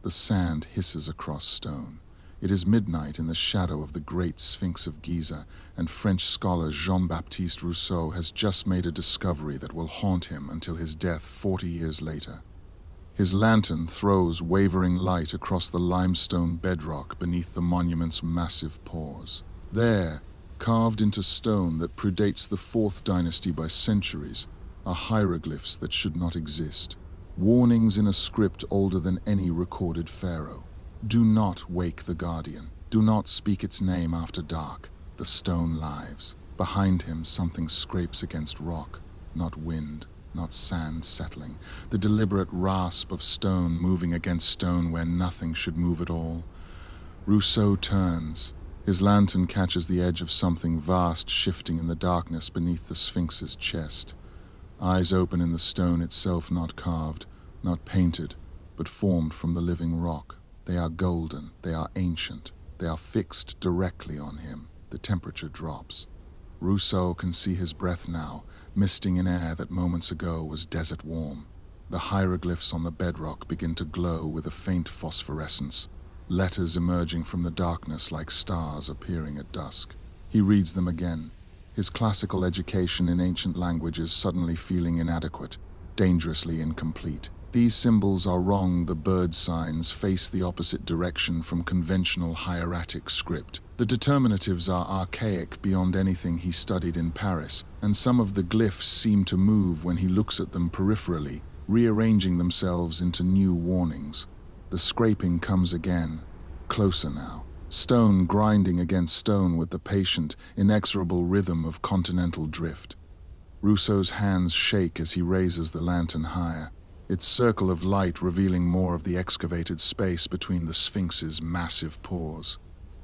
The sand hisses across stone. It is midnight in the shadow of the Great Sphinx of Giza, and French scholar Jean-Baptiste Rousseau has just made a discovery that will haunt him until his death 40 years later. His lantern throws wavering light across the limestone bedrock beneath the monument's massive pores. There, carved into stone that predates the 4th dynasty by centuries, are hieroglyphs that should not exist. Warnings in a script older than any recorded pharaoh. Do not wake the guardian. Do not speak its name after dark. The stone lives. Behind him, something scrapes against rock, not wind, not sand settling. The deliberate rasp of stone moving against stone where nothing should move at all. Rousseau turns. His lantern catches the edge of something vast shifting in the darkness beneath the Sphinx's chest. Eyes open in the stone itself, not carved, not painted, but formed from the living rock. They are golden, they are ancient, they are fixed directly on him. The temperature drops. Rousseau can see his breath now, misting in air that moments ago was desert warm. The hieroglyphs on the bedrock begin to glow with a faint phosphorescence, letters emerging from the darkness like stars appearing at dusk. He reads them again, his classical education in ancient languages suddenly feeling inadequate, dangerously incomplete. These symbols are wrong. The bird signs face the opposite direction from conventional hieratic script. The determinatives are archaic beyond anything he studied in Paris, and some of the glyphs seem to move when he looks at them peripherally, rearranging themselves into new warnings. The scraping comes again, closer now. Stone grinding against stone with the patient, inexorable rhythm of continental drift. Rousseau's hands shake as he raises the lantern higher, its circle of light revealing more of the excavated space between the Sphinx's massive pores.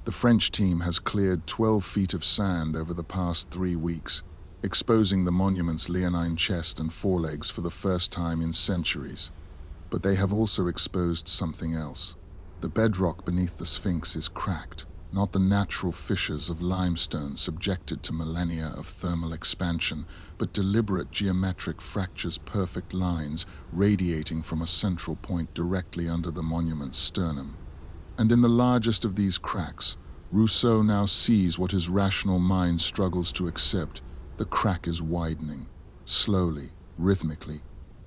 The French team has cleared 12 feet of sand over the past 3 weeks, exposing the monument's leonine chest and forelegs for the first time in centuries. But they have also exposed something else. The bedrock beneath the Sphinx is cracked, not the natural fissures of limestone subjected to millennia of thermal expansion, but deliberate geometric fractures, perfect lines radiating from a central point directly under the monument's sternum. And in the largest of these cracks, Rousseau now sees what his rational mind struggles to accept. The crack is widening, slowly, rhythmically,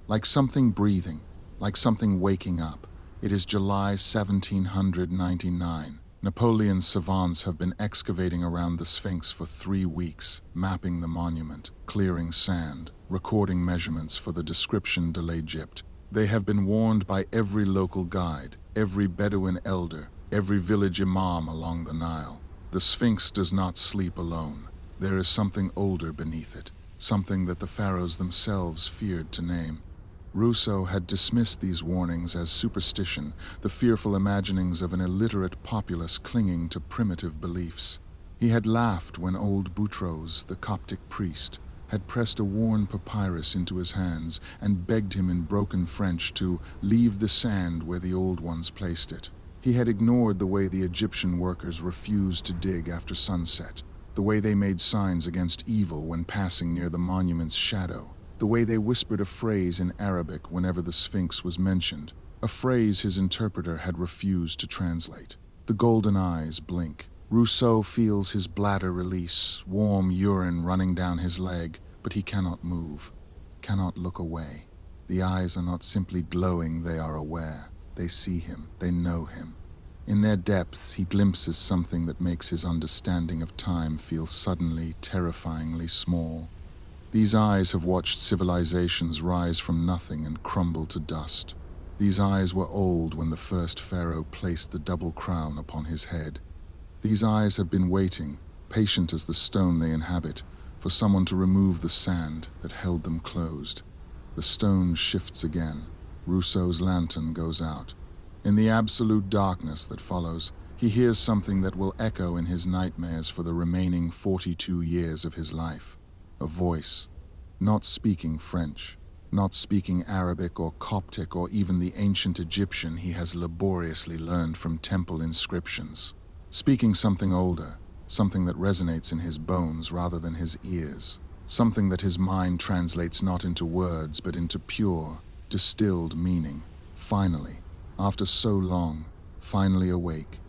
like something breathing, like something waking up. It is July 1799. Napoleon's savants have been excavating around the Sphinx for 3 weeks, mapping the monument, clearing sand, recording measurements for the description de l'Egypte. They have been warned by every local guide, every Bedouin elder, every village imam along the Nile. The Sphinx does not sleep alone. There is something older beneath it, something that the pharaohs themselves feared to name. Rousseau had dismissed these warnings as superstition, the fearful imaginings of an illiterate populace clinging to primitive beliefs. He had laughed when old Boutros, the Coptic priest, had pressed a worn papyrus into his hands and begged him in broken French to leave the sand where the old ones placed it. He had ignored the way the Egyptian workers refused to dig after sunset, the way they made signs against evil when passing near the monument's shadow, the way they whispered a phrase in Arabic whenever the Sphinx was mentioned, a phrase his interpreter had refused to translate. The golden eyes blink. Rousseau feels his bladder release, warm urine running down his leg, but he cannot move, cannot look away. The eyes are not simply glowing, they are aware. They see him, they know him. In their depths, he glimpses something that makes his understanding of time feel suddenly, terrifyingly small. These eyes have watched civilizations rise from nothing and crumble to dust. These eyes were old when the first pharaoh placed the double crown upon his head. These eyes have been waiting, patient as the stone they inhabit, for someone to remove the sand that held them closed. The stone shifts again. Rousseau's lantern goes out. In the absolute darkness that follows, he hears something that will echo in his nightmares for the remaining 42 years of his life. A voice, not speaking French, not speaking Arabic or Coptic or even the ancient Egyptian he has laboriously learned from temple inscriptions. Speaking something older, something that resonates in his bones rather than his ears, something that his mind translates not into words but into pure, distilled meaning. Finally, after so long, finally awake.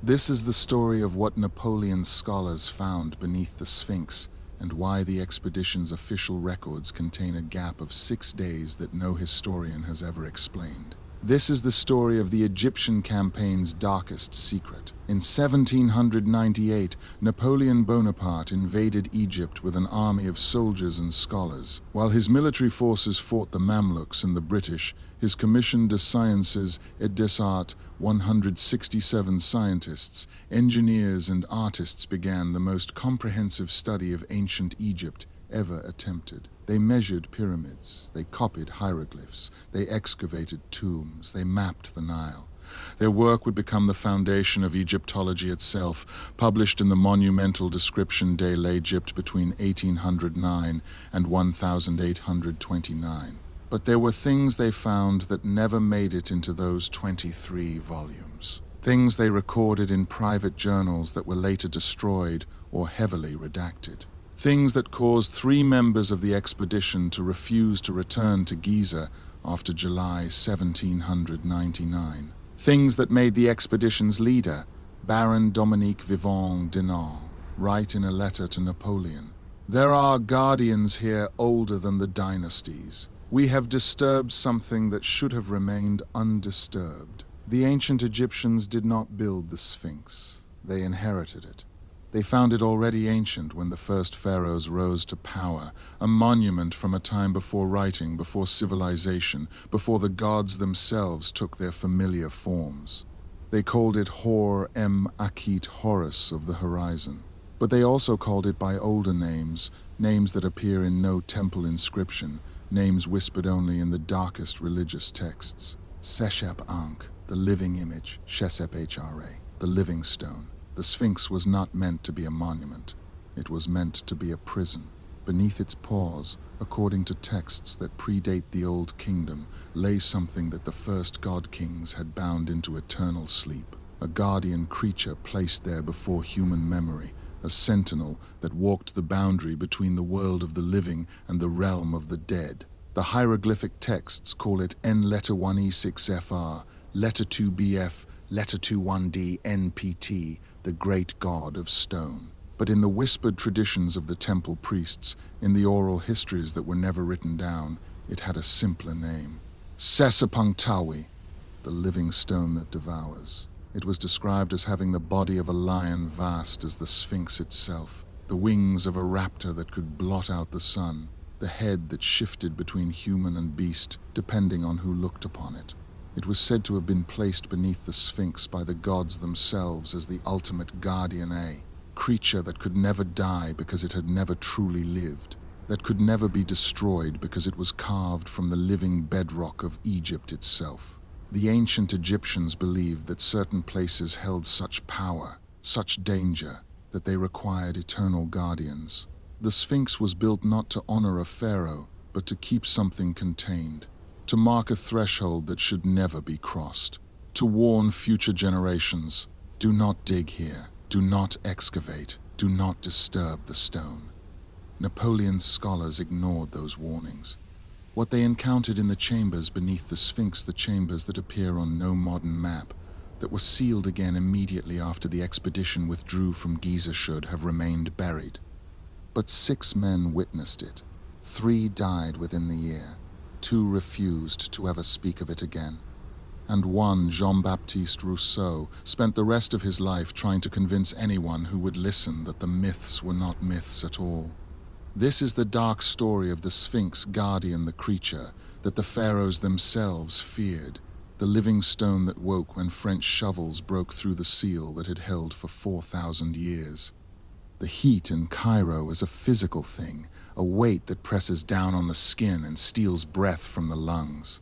This is the story of what Napoleon's scholars found beneath the Sphinx, and why the expedition's official records contain a gap of 6 days that no historian has ever explained. This is the story of the Egyptian campaign's darkest secret. In 1798, Napoleon Bonaparte invaded Egypt with an army of soldiers and scholars. While his military forces fought the Mamluks and the British, his Commission des Sciences et des Arts, 167 scientists, engineers, and artists began the most comprehensive study of ancient Egypt ever attempted. They measured pyramids, they copied hieroglyphs, they excavated tombs, they mapped the Nile. Their work would become the foundation of Egyptology itself, published in the monumental Description de l'Egypte between 1809 and 1829. But there were things they found that never made it into those 23 volumes. Things they recorded in private journals that were later destroyed or heavily redacted. Things that caused 3 members of the expedition to refuse to return to Giza after July 1799. Things that made the expedition's leader, Baron Dominique Vivant Denon, write in a letter to Napoleon, "There are guardians here older than the dynasties. We have disturbed something that should have remained undisturbed." The ancient Egyptians did not build the Sphinx. They inherited it. They found it already ancient when the first pharaohs rose to power, a monument from a time before writing, before civilization, before the gods themselves took their familiar forms. They called it Hor-em-Akhet, Horus of the horizon. But they also called it by older names, names that appear in no temple inscription, names whispered only in the darkest religious texts. Seshep-Ankh, the living image, Shesep-Hra, the living stone. The Sphinx was not meant to be a monument. It was meant to be a prison. Beneath its paws, according to texts that predate the Old Kingdom, lay something that the first god-kings had bound into eternal sleep. A guardian creature placed there before human memory, a sentinel that walked the boundary between the world of the living and the realm of the dead. The hieroglyphic texts call it N-1E6FR, letter 2BF, letter 21D NPT, the great god of stone. But in the whispered traditions of the temple priests, in the oral histories that were never written down, it had a simpler name. Sesepungtawi, the living stone that devours. It was described as having the body of a lion vast as the Sphinx itself, the wings of a raptor that could blot out the sun, the head that shifted between human and beast, depending on who looked upon it. It was said to have been placed beneath the Sphinx by the gods themselves as the ultimate guardian, a creature that could never die because it had never truly lived, that could never be destroyed because it was carved from the living bedrock of Egypt itself. The ancient Egyptians believed that certain places held such power, such danger, that they required eternal guardians. The Sphinx was built not to honor a pharaoh, but to keep something contained, to mark a threshold that should never be crossed, to warn future generations, do not dig here, do not excavate, do not disturb the stone. Napoleon's scholars ignored those warnings. What they encountered in the chambers beneath the Sphinx, the chambers that appear on no modern map, that were sealed again immediately after the expedition withdrew from Giza, should have remained buried. But 6 men witnessed it. 3 died within the year. 2 refused to ever speak of it again. And one, Jean-Baptiste Rousseau, spent the rest of his life trying to convince anyone who would listen that the myths were not myths at all. This is the dark story of the Sphinx guardian, the creature that the pharaohs themselves feared, the living stone that woke when French shovels broke through the seal that had held for 4,000 years. The heat in Cairo is a physical thing, a weight that presses down on the skin and steals breath from the lungs.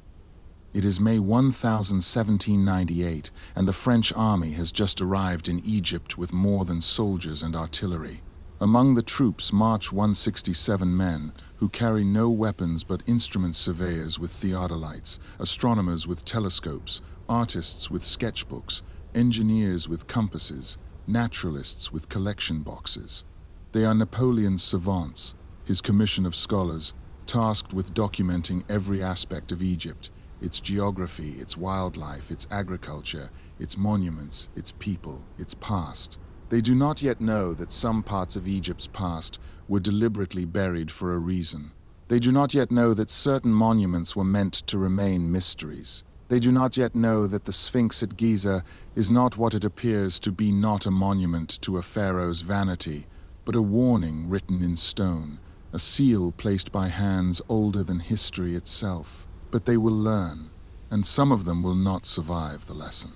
It is May 1798, and the French army has just arrived in Egypt with more than soldiers and artillery. Among the troops march 167 men who carry no weapons but instrument surveyors with theodolites, astronomers with telescopes, artists with sketchbooks, engineers with compasses, naturalists with collection boxes. They are Napoleon's savants, his commission of scholars, tasked with documenting every aspect of Egypt, its geography, its wildlife, its agriculture, its monuments, its people, its past. They do not yet know that some parts of Egypt's past were deliberately buried for a reason. They do not yet know that certain monuments were meant to remain mysteries. They do not yet know that the Sphinx at Giza is not what it appears to be, not a monument to a pharaoh's vanity, but a warning written in stone, a seal placed by hands older than history itself. But they will learn, and some of them will not survive the lesson.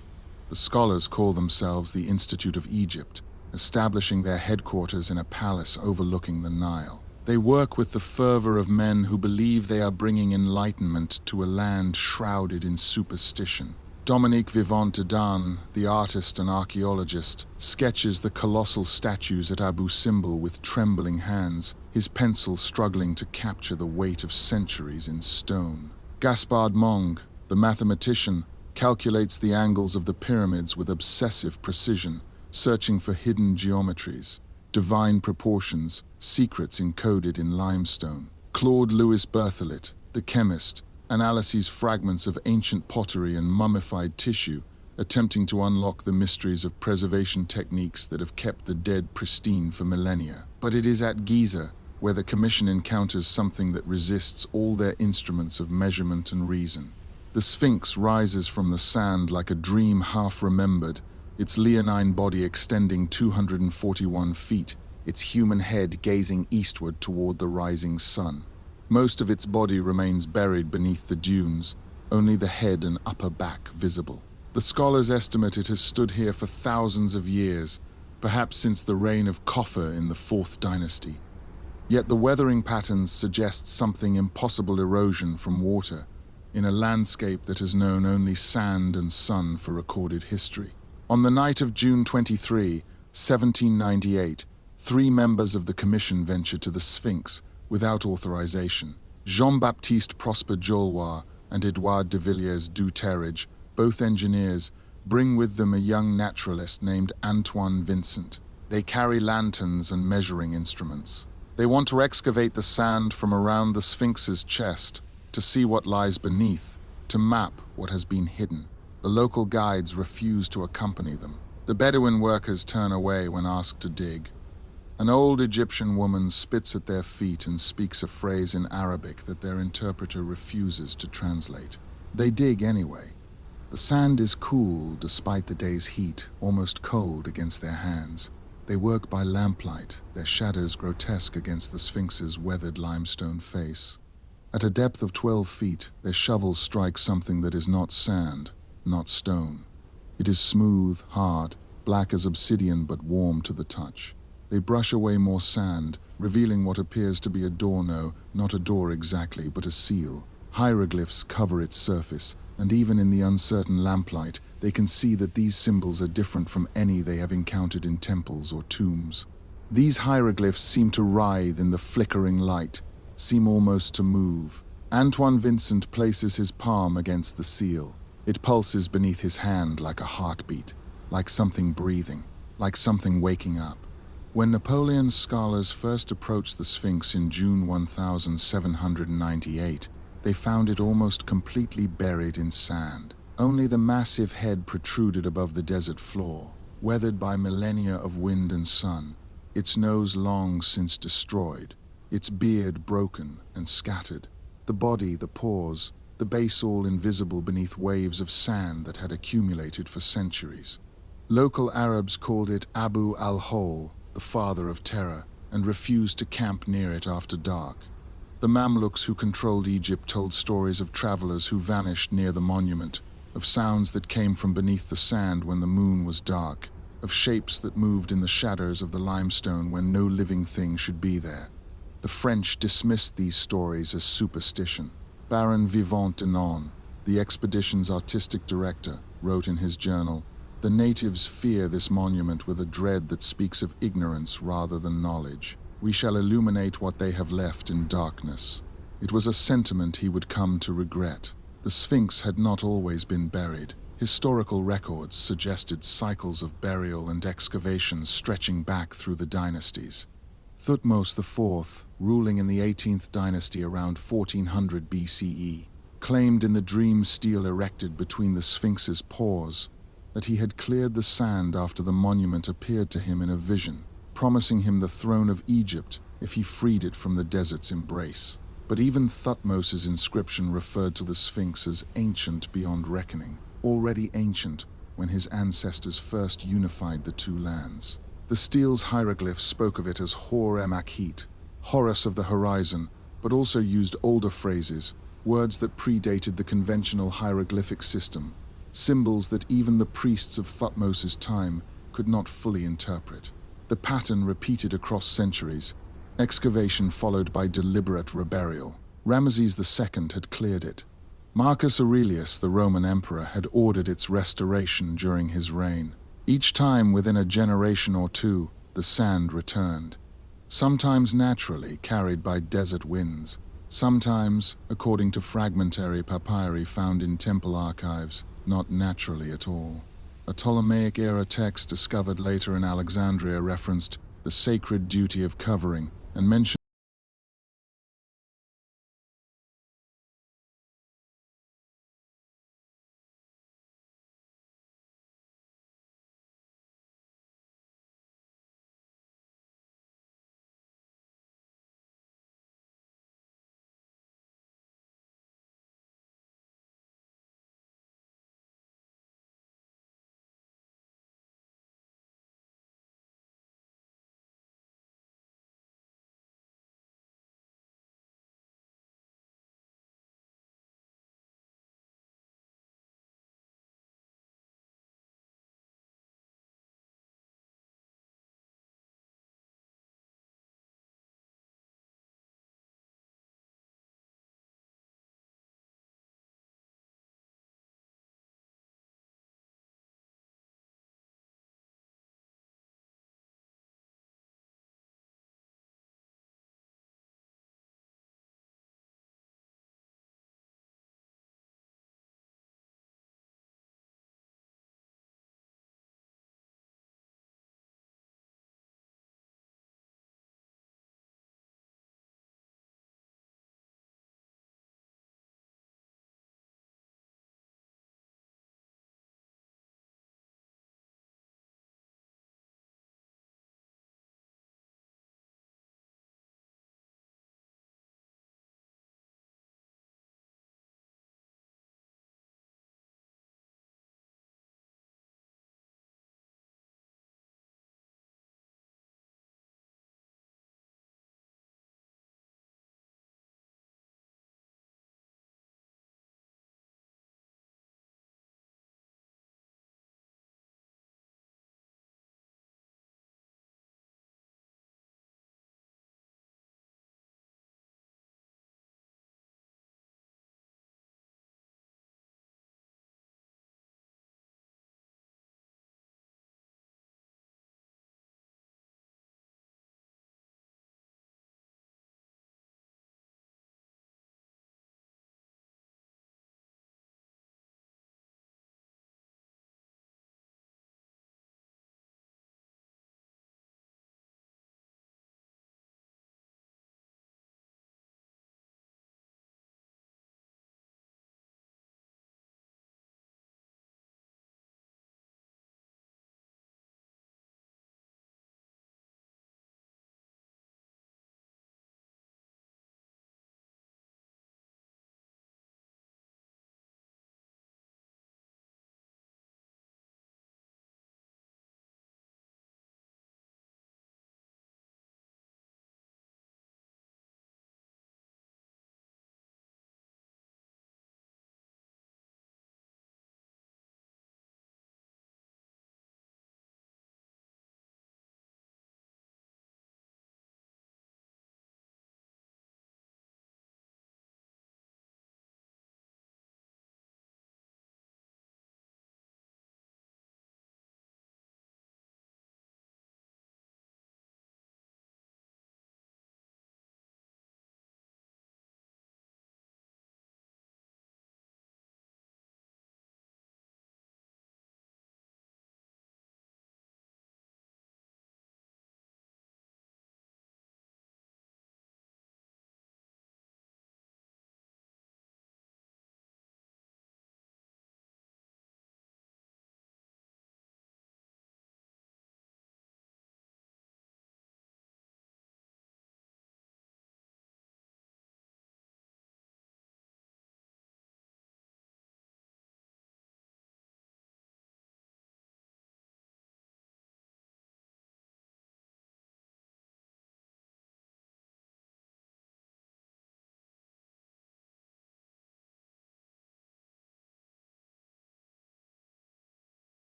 The scholars call themselves the Institut of Egypt, establishing their headquarters in a palace overlooking the Nile. They work with the fervor of men who believe they are bringing enlightenment to a land shrouded in superstition. Dominique Vivant Denon, the artist and archaeologist, sketches the colossal statues at Abu Simbel with trembling hands, his pencil struggling to capture the weight of centuries in stone. Gaspard Monge, the mathematician, calculates the angles of the pyramids with obsessive precision, searching for hidden geometries, divine proportions, secrets encoded in limestone. Claude Louis Berthelot, the chemist, analyses fragments of ancient pottery and mummified tissue, attempting to unlock the mysteries of preservation techniques that have kept the dead pristine for millennia. But it is at Giza where the commission encounters something that resists all their instruments of measurement and reason. The Sphinx rises from the sand like a dream half-remembered, its leonine body extending 241 feet, its human head gazing eastward toward the rising sun. Most of its body remains buried beneath the dunes, only the head and upper back visible. The scholars estimate it has stood here for thousands of years, perhaps since the reign of Khafre in the 4th dynasty. Yet the weathering patterns suggest something impossible erosion from water, in a landscape that has known only sand and sun for recorded history. On the night of June 23, 1798, 3 members of the commission venture to the Sphinx without authorization. Jean-Baptiste Prosper Jollois and Edouard de Villiers du Terrage, both engineers, bring with them a young naturalist named Antoine Vincent. They carry lanterns and measuring instruments. They want to excavate the sand from around the Sphinx's chest, to see what lies beneath, to map what has been hidden. The local guides refuse to accompany them. The Bedouin workers turn away when asked to dig. An old Egyptian woman spits at their feet and speaks a phrase in Arabic that their interpreter refuses to translate. They dig anyway. The sand is cool despite the day's heat, almost cold against their hands. They work by lamplight, their shadows grotesque against the Sphinx's weathered limestone face. At a depth of 12 feet, their shovels strike something that is not sand, not stone. It is smooth, hard, black as obsidian but warm to the touch. They brush away more sand, revealing what appears to be a door, not a door exactly, but a seal. Hieroglyphs cover its surface, and even in the uncertain lamplight, they can see that these symbols are different from any they have encountered in temples or tombs. These hieroglyphs seem to writhe in the flickering light, seem almost to move. Antoine Vincent places his palm against the seal. It pulses beneath his hand like a heartbeat, like something breathing, like something waking up. When Napoleon's scholars first approached the Sphinx in June 1798, they found it almost completely buried in sand. Only the massive head protruded above the desert floor, weathered by millennia of wind and sun, its nose long since destroyed, its beard broken and scattered, the body, the paws, the base all invisible beneath waves of sand that had accumulated for centuries. Local Arabs called it Abu al-Hol, the father of terror, and refused to camp near it after dark. The Mamluks who controlled Egypt told stories of travelers who vanished near the monument, of sounds that came from beneath the sand when the moon was dark, of shapes that moved in the shadows of the limestone when no living thing should be there. The French dismissed these stories as superstition. Baron Vivant Denon, the expedition's artistic director, wrote in his journal, "The natives fear this monument with a dread that speaks of ignorance rather than knowledge. We shall illuminate what they have left in darkness." It was a sentiment he would come to regret. The Sphinx had not always been buried. Historical records suggested cycles of burial and excavations stretching back through the dynasties. Thutmose IV, ruling in the 18th dynasty around 1400 BCE, claimed in the dream stele erected between the Sphinx's paws that he had cleared the sand after the monument appeared to him in a vision, promising him the throne of Egypt if he freed it from the desert's embrace. But even Thutmose's inscription referred to the Sphinx as ancient beyond reckoning, already ancient when his ancestors first unified the two lands. The stele's hieroglyphs spoke of it as Hor-em-Akhit, Horus of the horizon, but also used older phrases, words that predated the conventional hieroglyphic system, symbols that even the priests of Thutmose's time could not fully interpret. The pattern repeated across centuries, excavation followed by deliberate reburial. Ramesses II had cleared it. Marcus Aurelius, the Roman emperor, had ordered its restoration during his reign. Each time, within a generation or two, the sand returned. Sometimes naturally, carried by desert winds. Sometimes, according to fragmentary papyri found in temple archives, not naturally at all. A Ptolemaic-era text discovered later in Alexandria referenced the sacred duty of covering and mentioned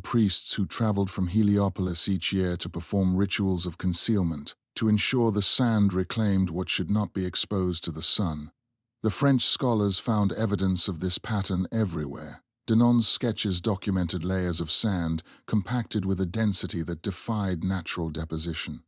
priests who traveled from Heliopolis each year to perform rituals of concealment, to ensure the sand reclaimed what should not be exposed to the sun. The French scholars found evidence of this pattern everywhere. Denon's sketches documented layers of sand compacted with a density that defied natural deposition.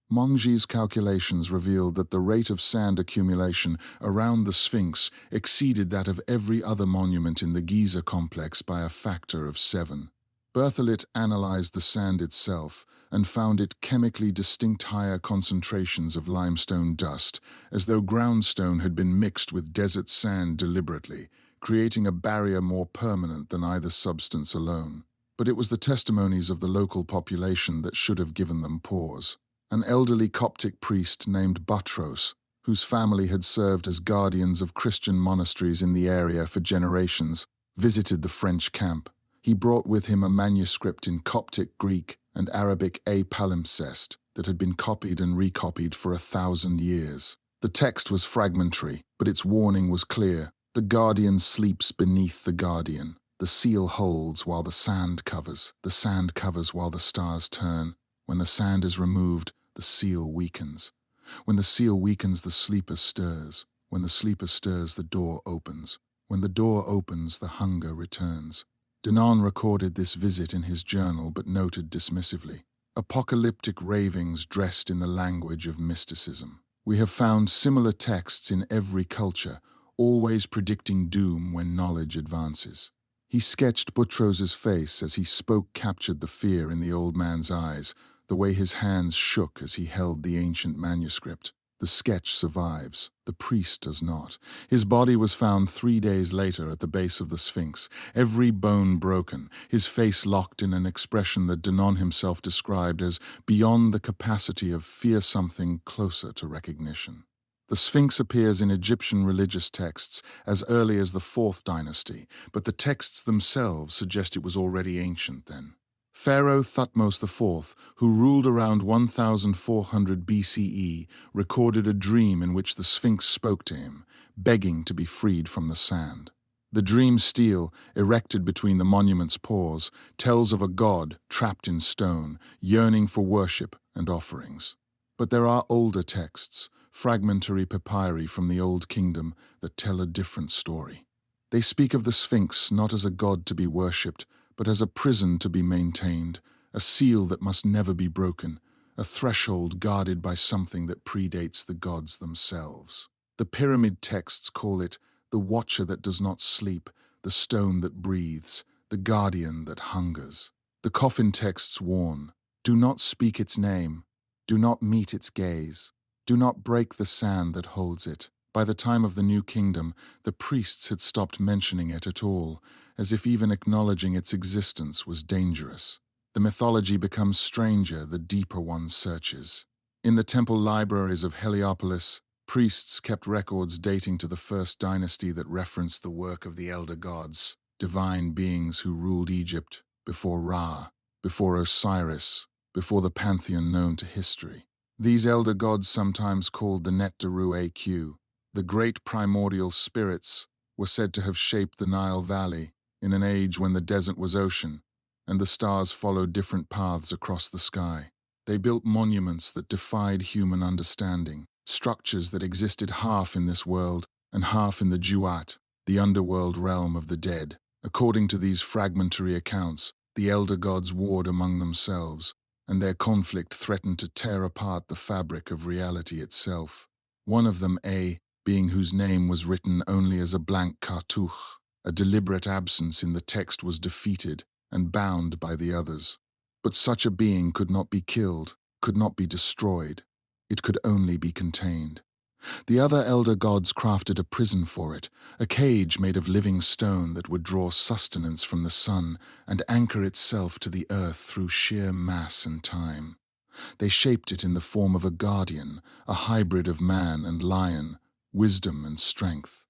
Monge's calculations revealed that the rate of sand accumulation around the Sphinx exceeded that of every other monument in the Giza complex by a factor of 7. Berthollet analyzed the sand itself and found it chemically distinct higher concentrations of limestone dust, as though groundstone had been mixed with desert sand deliberately, creating a barrier more permanent than either substance alone. But it was the testimonies of the local population that should have given them pause. An elderly Coptic priest named Butros, whose family had served as guardians of Christian monasteries in the area for generations, visited the French camp. He brought with him a manuscript in Coptic Greek and Arabic a palimpsest that had been copied and recopied for 1,000 years. The text was fragmentary, but its warning was clear. The guardian sleeps beneath the guardian. The seal holds while the sand covers. The sand covers while the stars turn. When the sand is removed, the seal weakens. When the seal weakens, the sleeper stirs. When the sleeper stirs, the door opens. When the door opens, the hunger returns. Denon recorded this visit in his journal but noted dismissively, "Apocalyptic ravings dressed in the language of mysticism. We have found similar texts in every culture, always predicting doom when knowledge advances." He sketched Butros's face as he spoke, captured the fear in the old man's eyes, the way his hands shook as he held the ancient manuscript. The sketch survives. The priest does not. His body was found 3 days later at the base of the Sphinx, every bone broken, his face locked in an expression that Denon himself described as beyond the capacity of fear, something closer to recognition. The Sphinx appears in Egyptian religious texts as early as the 4th dynasty, but the texts themselves suggest it was already ancient then. Pharaoh Thutmose IV, who ruled around 1400 BCE, recorded a dream in which the Sphinx spoke to him, begging to be freed from the sand. The dream stele, erected between the monument's paws, tells of a god trapped in stone, yearning for worship and offerings. But there are older texts, fragmentary papyri from the Old Kingdom, that tell a different story. They speak of the Sphinx not as a god to be worshipped, but as a prison to be maintained, a seal that must never be broken, a threshold guarded by something that predates the gods themselves. The pyramid texts call it the watcher that does not sleep, the stone that breathes, the guardian that hungers. The coffin texts warn, do not speak its name, do not meet its gaze, do not break the sand that holds it. By the time of the New Kingdom, the priests had stopped mentioning it at all, as if even acknowledging its existence was dangerous. The mythology becomes stranger the deeper one searches. In the temple libraries of Heliopolis, priests kept records dating to the 1st dynasty that referenced the work of the elder gods, divine beings who ruled Egypt before Ra, before Osiris, before the pantheon known to history. These elder gods, sometimes called the Netteru Aq, the great primordial spirits, were said to have shaped the Nile Valley in an age when the desert was ocean and the stars followed different paths across the sky. They built monuments that defied human understanding, structures that existed half in this world and half in the Duat, the underworld realm of the dead. According to these fragmentary accounts, the elder gods warred among themselves, and their conflict threatened to tear apart the fabric of reality itself. One of them, A, being whose name was written only as a blank cartouche, a deliberate absence in the text, was defeated and bound by the others. But such a being could not be killed, could not be destroyed. It could only be contained. The other elder gods crafted a prison for it, a cage made of living stone that would draw sustenance from the sun and anchor itself to the earth through sheer mass and time. They shaped it in the form of a guardian, a hybrid of man and lion, wisdom and strength.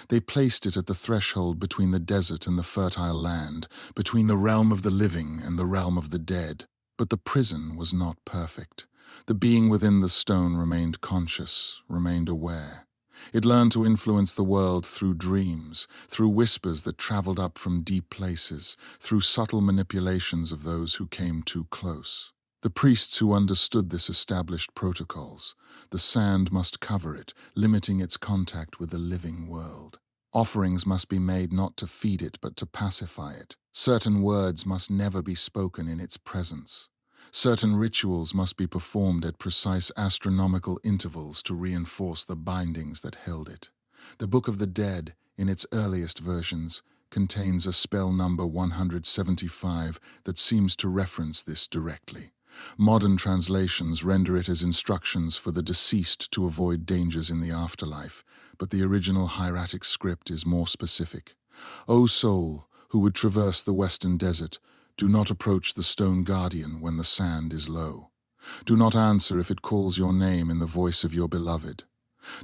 They placed it at the threshold between the desert and the fertile land, between the realm of the living and the realm of the dead. But the prison was not perfect. The being within the stone remained conscious, remained aware. It learned to influence the world through dreams, through whispers that traveled up from deep places, through subtle manipulations of those who came too close. The priests who understood this established protocols. The sand must cover it, limiting its contact with the living world. Offerings must be made not to feed it but to pacify it. Certain words must never be spoken in its presence. Certain rituals must be performed at precise astronomical intervals to reinforce the bindings that held it. The Book of the Dead, in its earliest versions, contains a spell number 175 that seems to reference this directly. Modern translations render it as instructions for the deceased to avoid dangers in the afterlife, but the original hieratic script is more specific. O soul, who would traverse the western desert, do not approach the stone guardian when the sand is low. Do not answer if it calls your name in the voice of your beloved.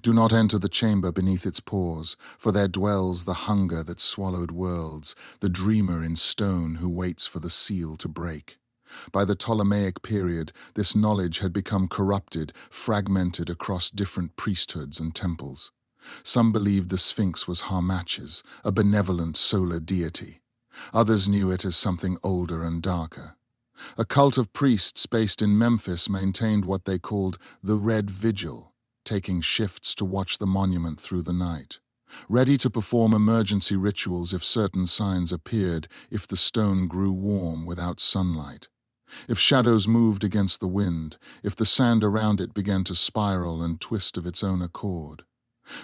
Do not enter the chamber beneath its pores, for there dwells the hunger that swallowed worlds, the dreamer in stone who waits for the seal to break. By the Ptolemaic period, this knowledge had become corrupted, fragmented across different priesthoods and temples. Some believed the Sphinx was Harmachis, a benevolent solar deity. Others knew it as something older and darker. A cult of priests based in Memphis maintained what they called the Red Vigil, taking shifts to watch the monument through the night, ready to perform emergency rituals if certain signs appeared, if the stone grew warm without sunlight. If shadows moved against the wind, if the sand around it began to spiral and twist of its own accord.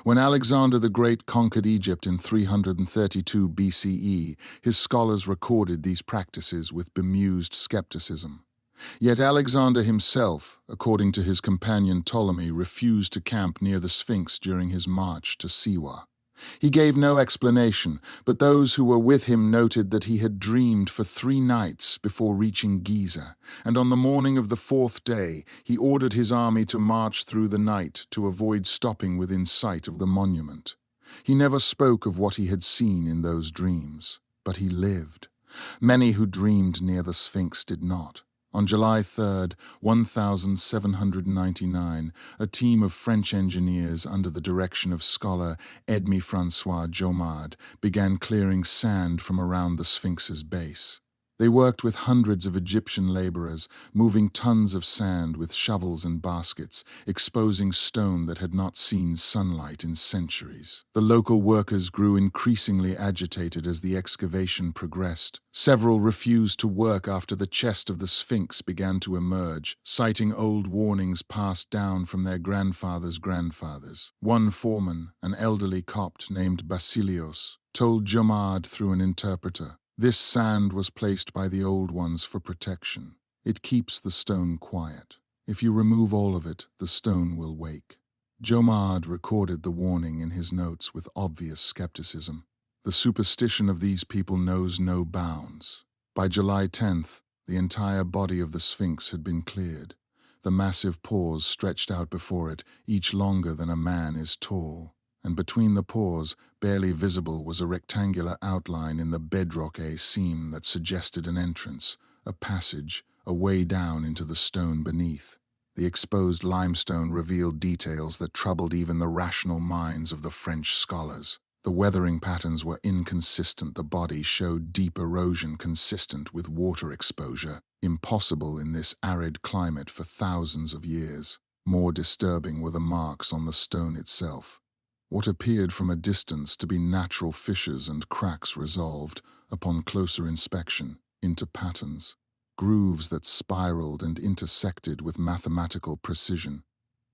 When Alexander the Great conquered Egypt in 332 BCE, his scholars recorded these practices with bemused skepticism. Yet Alexander himself, according to his companion Ptolemy, refused to camp near the Sphinx during his march to Siwa. He gave no explanation, but those who were with him noted that he had dreamed for 3 nights before reaching Giza, and on the morning of the 4th day he ordered his army to march through the night to avoid stopping within sight of the monument. He never spoke of what he had seen in those dreams, but he lived. Many who dreamed near the Sphinx did not. On July 3, 1799, a team of French engineers under the direction of scholar Edme-François Jomard began clearing sand from around the Sphinx's base. They worked with hundreds of Egyptian laborers, moving tons of sand with shovels and baskets, exposing stone that had not seen sunlight in centuries. The local workers grew increasingly agitated as the excavation progressed. Several refused to work after the chest of the Sphinx began to emerge, citing old warnings passed down from their grandfathers' grandfathers. One foreman, an elderly Copt named Basilios, told Jomard through an interpreter, "This sand was placed by the old ones for protection. It keeps the stone quiet. If you remove all of it, the stone will wake." Jomard recorded the warning in his notes with obvious skepticism. The superstition of these people knows no bounds. By July 10th, the entire body of the Sphinx had been cleared. The massive pores stretched out before it, each longer than a man is tall. And between the pores, barely visible, was a rectangular outline in the bedrock seam that suggested an entrance, a passage, a way down into the stone beneath. The exposed limestone revealed details that troubled even the rational minds of the French scholars. The weathering patterns were inconsistent. The body showed deep erosion consistent with water exposure, impossible in this arid climate for thousands of years. More disturbing were the marks on the stone itself. What appeared from a distance to be natural fissures and cracks resolved, upon closer inspection, into patterns, grooves that spiraled and intersected with mathematical precision.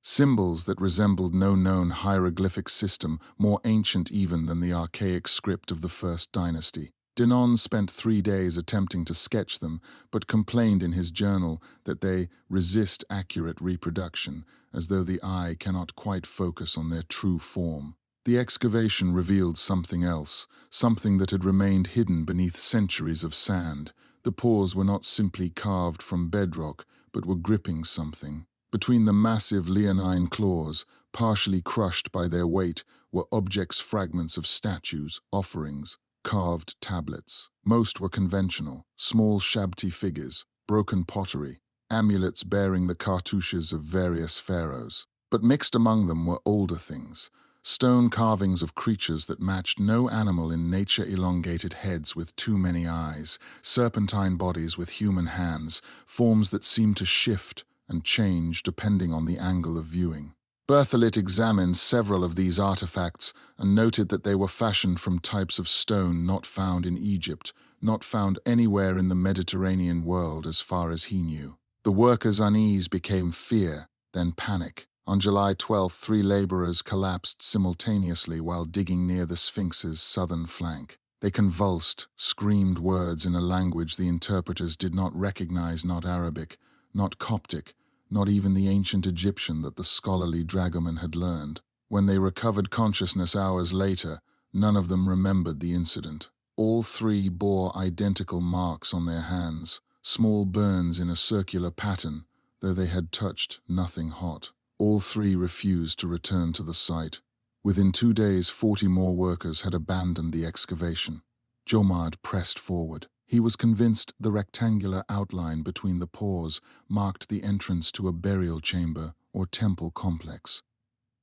Symbols that resembled no known hieroglyphic system, more ancient even than the archaic script of the First Dynasty. Denon spent 3 days attempting to sketch them, but complained in his journal that they resist accurate reproduction, as though the eye cannot quite focus on their true form. The excavation revealed something else, something that had remained hidden beneath centuries of sand. The pores were not simply carved from bedrock, but were gripping something. Between the massive leonine claws, partially crushed by their weight, were objects, fragments of statues, offerings, carved tablets. Most were conventional, small shabti figures, broken pottery, amulets bearing the cartouches of various pharaohs. But mixed among them were older things, stone carvings of creatures that matched no animal in nature, elongated heads with too many eyes, serpentine bodies with human hands, forms that seemed to shift and change depending on the angle of viewing. Berthollet examined several of these artifacts and noted that they were fashioned from types of stone not found in Egypt, not found anywhere in the Mediterranean world as far as he knew. The workers' unease became fear, then panic. On July 12, 3 laborers collapsed simultaneously while digging near the Sphinx's southern flank. They convulsed, screamed words in a language the interpreters did not recognize, not Arabic, not Coptic, not even the ancient Egyptian that the scholarly dragoman had learned. When they recovered consciousness hours later, none of them remembered the incident. All 3 bore identical marks on their hands, small burns in a circular pattern, though they had touched nothing hot. All 3 refused to return to the site. Within 2 days, 40 more workers had abandoned the excavation. Jomard pressed forward. He was convinced the rectangular outline between the pores marked the entrance to a burial chamber or temple complex.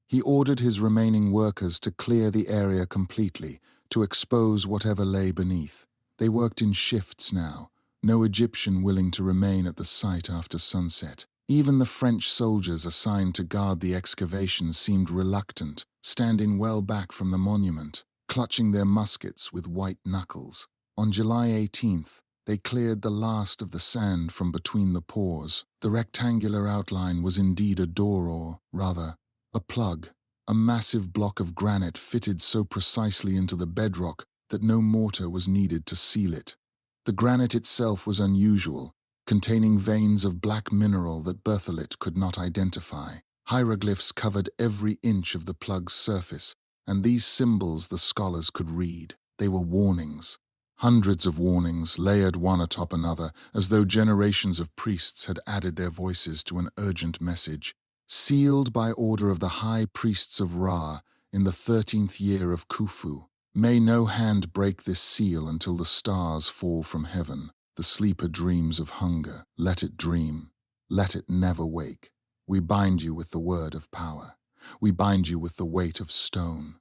He ordered his remaining workers to clear the area completely, to expose whatever lay beneath. They worked in shifts now, no Egyptian willing to remain at the site after sunset. Even the French soldiers assigned to guard the excavation seemed reluctant, standing well back from the monument, clutching their muskets with white knuckles. On July 18th, they cleared the last of the sand from between the pores. The rectangular outline was indeed a door, or, rather, a plug, a massive block of granite fitted so precisely into the bedrock that no mortar was needed to seal it. The granite itself was unusual, containing veins of black mineral that Berthollet could not identify. Hieroglyphs covered every inch of the plug's surface, and these symbols the scholars could read. They were warnings. Hundreds of warnings, layered one atop another, as though generations of priests had added their voices to an urgent message. Sealed by order of the high priests of Ra in the 13th year of Khufu. May no hand break this seal until the stars fall from heaven. The sleeper dreams of hunger. Let it dream. Let it never wake. We bind you with the word of power. We bind you with the weight of stone.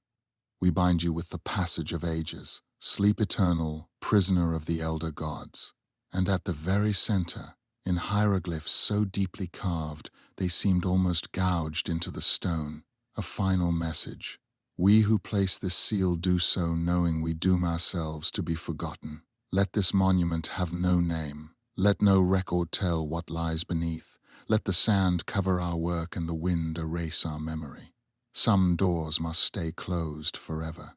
We bind you with the passage of ages. Sleep eternal, prisoner of the elder gods. And at the very center, in hieroglyphs so deeply carved, they seemed almost gouged into the stone, a final message. We who place this seal do so knowing we doom ourselves to be forgotten. Let this monument have no name. Let no record tell what lies beneath. Let the sand cover our work and the wind erase our memory. Some doors must stay closed forever.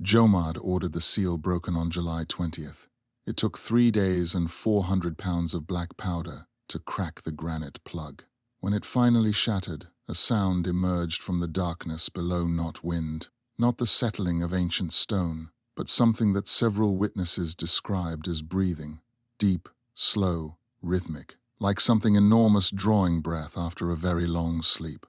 Jomard ordered the seal broken on July 20th. It took 3 days and 400 pounds of black powder to crack the granite plug. When it finally shattered, a sound emerged from the darkness below, not wind, not the settling of ancient stone, but something that several witnesses described as breathing, deep, slow, rhythmic, like something enormous drawing breath after a very long sleep.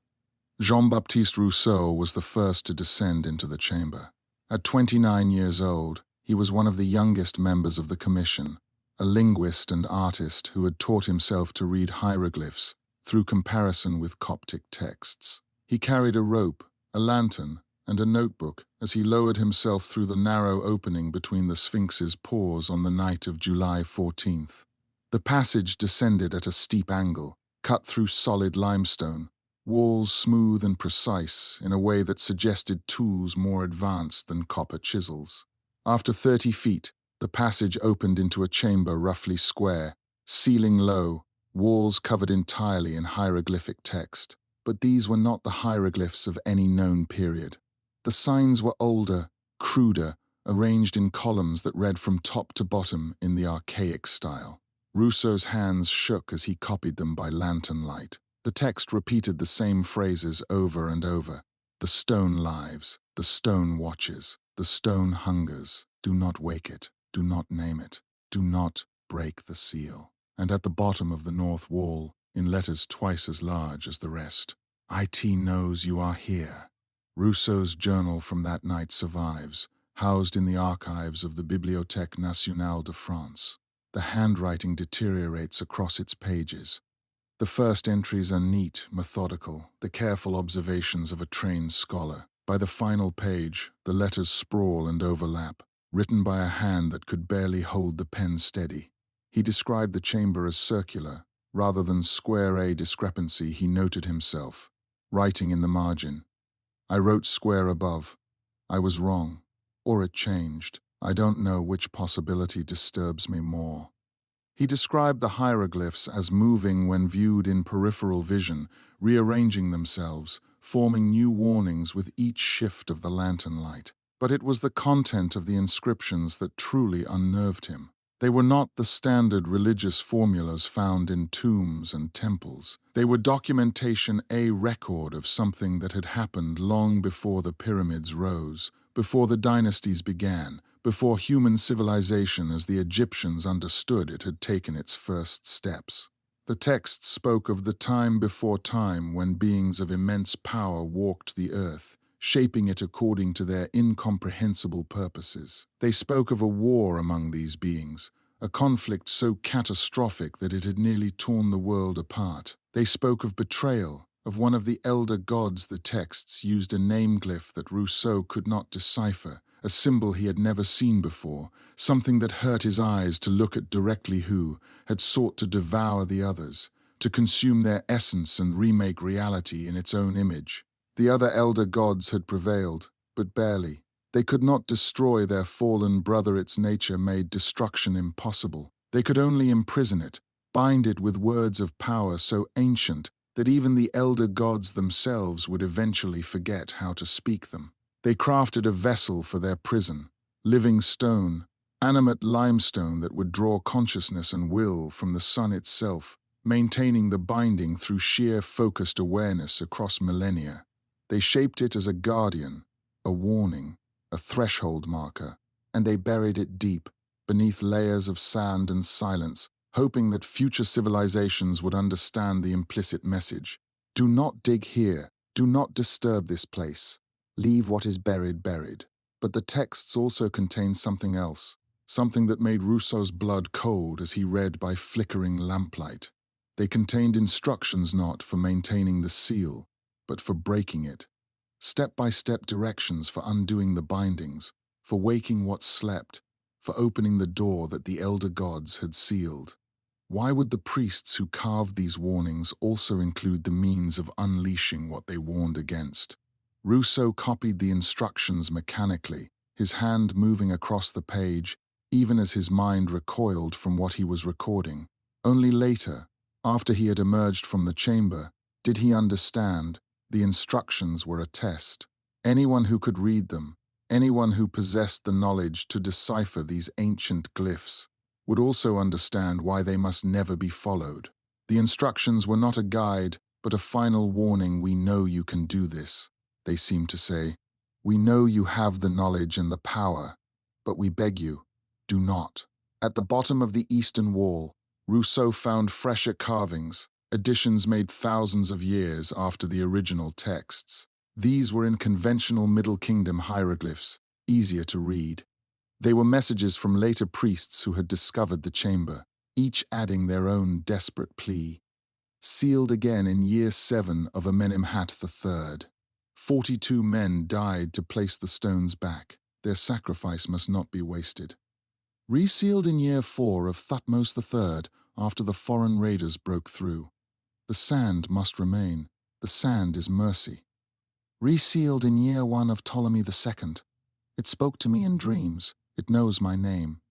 Jean-Baptiste Rousseau was the first to descend into the chamber. At 29 years old, he was one of the youngest members of the commission, a linguist and artist who had taught himself to read hieroglyphs through comparison with Coptic texts. He carried a rope, a lantern, and a notebook as he lowered himself through the narrow opening between the Sphinx's pores on the night of July 14th. The passage descended at a steep angle, cut through solid limestone, walls smooth and precise in a way that suggested tools more advanced than copper chisels. After 30 feet, the passage opened into a chamber roughly square, ceiling low, walls covered entirely in hieroglyphic text. But these were not the hieroglyphs of any known period. The signs were older, cruder, arranged in columns that read from top to bottom in the archaic style. Rousseau's hands shook as he copied them by lantern light. The text repeated the same phrases over and over. The stone lives, the stone watches, the stone hungers. Do not wake it, do not name it, do not break the seal. And at the bottom of the north wall, in letters twice as large as the rest, "IT knows you are here." Rousseau's journal from that night survives, housed in the archives of the Bibliothèque Nationale de France. The handwriting deteriorates across its pages. The first entries are neat, methodical, the careful observations of a trained scholar. By the final page, the letters sprawl and overlap, written by a hand that could barely hold the pen steady. He described the chamber as circular, rather than square. A discrepancy, he noted himself, writing in the margin. I wrote square above. I was wrong. Or it changed. I don't know which possibility disturbs me more. He described the hieroglyphs as moving when viewed in peripheral vision, rearranging themselves, forming new warnings with each shift of the lantern light. But it was the content of the inscriptions that truly unnerved him. They were not the standard religious formulas found in tombs and temples. They were documentation, a record of something that had happened long before the pyramids rose, before the dynasties began, before human civilization as the Egyptians understood it had taken its first steps. The text spoke of the time before time when beings of immense power walked the earth, shaping it according to their incomprehensible purposes. They spoke of a war among these beings, a conflict so catastrophic that it had nearly torn the world apart. They spoke of betrayal, of one of the elder gods. The texts used a name glyph that Rousseau could not decipher, a symbol he had never seen before, something that hurt his eyes to look at directly, who had sought to devour the others, to consume their essence and remake reality in its own image. The other elder gods had prevailed, but barely. They could not destroy their fallen brother. Its nature made destruction impossible. They could only imprison it, bind it with words of power so ancient that even the elder gods themselves would eventually forget how to speak them. They crafted a vessel for their prison, living stone, animate limestone that would draw consciousness and will from the sun itself, maintaining the binding through sheer focused awareness across millennia. They shaped it as a guardian, a warning, a threshold marker, and they buried it deep, beneath layers of sand and silence, hoping that future civilizations would understand the implicit message. Do not dig here, do not disturb this place. Leave what is buried buried. But the texts also contained something else, something that made Rousseau's blood cold as he read by flickering lamplight. They contained instructions not for maintaining the seal, but for breaking it. Step-by-step directions for undoing the bindings, for waking what slept, for opening the door that the elder gods had sealed. Why would the priests who carved these warnings also include the means of unleashing what they warned against? Rousseau copied the instructions mechanically, his hand moving across the page, even as his mind recoiled from what he was recording. Only later, after he had emerged from the chamber, did he understand the instructions were a test. Anyone who could read them, anyone who possessed the knowledge to decipher these ancient glyphs, would also understand why they must never be followed. The instructions were not a guide, but a final warning. We know you can do this, they seemed to say. We know you have the knowledge and the power, but we beg you, do not. At the bottom of the eastern wall, Rousseau found fresher carvings, additions made thousands of years after the original texts. These were in conventional Middle Kingdom hieroglyphs, easier to read. They were messages from later priests who had discovered the chamber, each adding their own desperate plea. Sealed again in year 7 of Amenemhat III. 42 men died to place the stones back. Their sacrifice must not be wasted. Resealed in year 4 of Thutmose III after the foreign raiders broke through. The sand must remain. The sand is mercy. Resealed in year 1 of Ptolemy II. It spoke to me in dreams. It knows my name.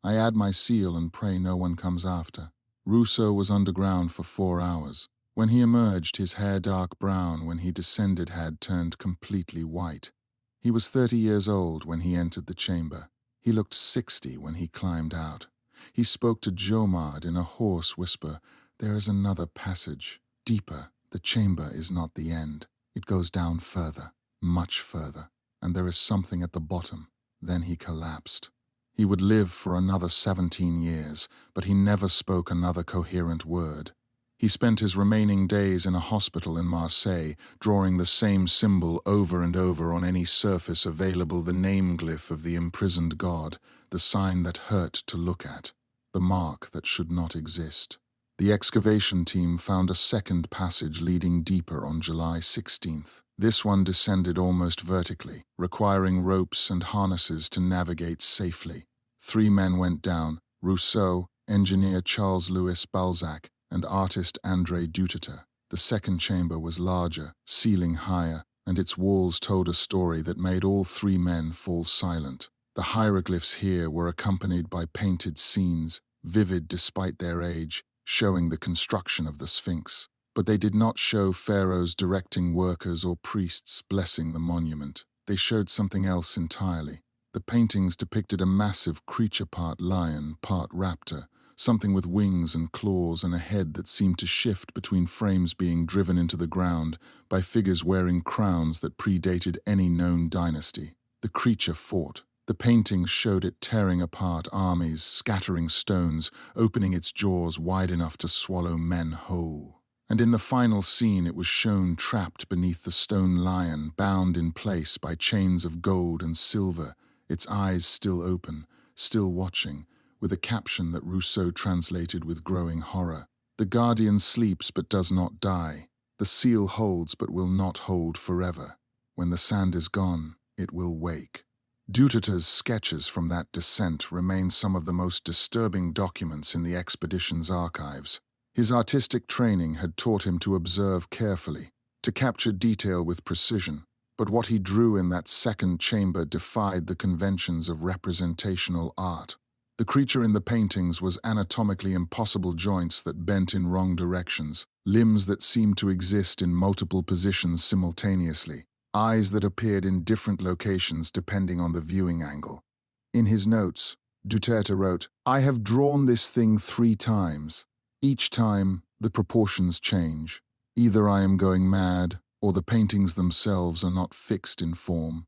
I add my seal and pray no one comes after. Rousseau was underground for 4 hours. When he emerged, his hair dark brown. When he descended, had turned completely white. He was 30 years old when he entered the chamber. He looked 60 when he climbed out. He spoke to Jomard in a hoarse whisper. There is another passage, deeper. The chamber is not the end. It goes down further, much further, and there is something at the bottom. Then he collapsed. He would live for another 17 years, but he never spoke another coherent word. He spent his remaining days in a hospital in Marseille, drawing the same symbol over and over on any surface available, the name glyph of the imprisoned god, the sign that hurt to look at, the mark that should not exist. The excavation team found a second passage leading deeper on July 16th. This one descended almost vertically, requiring ropes and harnesses to navigate safely. 3 men went down: Rousseau, engineer Charles-Louis Balzac, and artist André Duterte. The second chamber was larger, ceiling higher, and its walls told a story that made all 3 men fall silent. The hieroglyphs here were accompanied by painted scenes, vivid despite their age, showing the construction of the Sphinx. But they did not show pharaohs directing workers or priests blessing the monument. They showed something else entirely. The paintings depicted a massive creature, part lion, part raptor, something with wings and claws and a head that seemed to shift between frames, being driven into the ground by figures wearing crowns that predated any known dynasty. The creature fought. The paintings showed it tearing apart armies, scattering stones, opening its jaws wide enough to swallow men whole. And in the final scene it was shown trapped beneath the stone lion, bound in place by chains of gold and silver, its eyes still open, still watching, with a caption that Rousseau translated with growing horror. "The guardian sleeps but does not die. The seal holds but will not hold forever. When the sand is gone, it will wake." Duterte's sketches from that descent remain some of the most disturbing documents in the expedition's archives. His artistic training had taught him to observe carefully, to capture detail with precision, but what he drew in that second chamber defied the conventions of representational art. The creature in the paintings was anatomically impossible: joints that bent in wrong directions, limbs that seemed to exist in multiple positions simultaneously, eyes that appeared in different locations depending on the viewing angle. In his notes, Duterte wrote, "I have drawn this thing 3 times. Each time, the proportions change. Either I am going mad, or the paintings themselves are not fixed in form."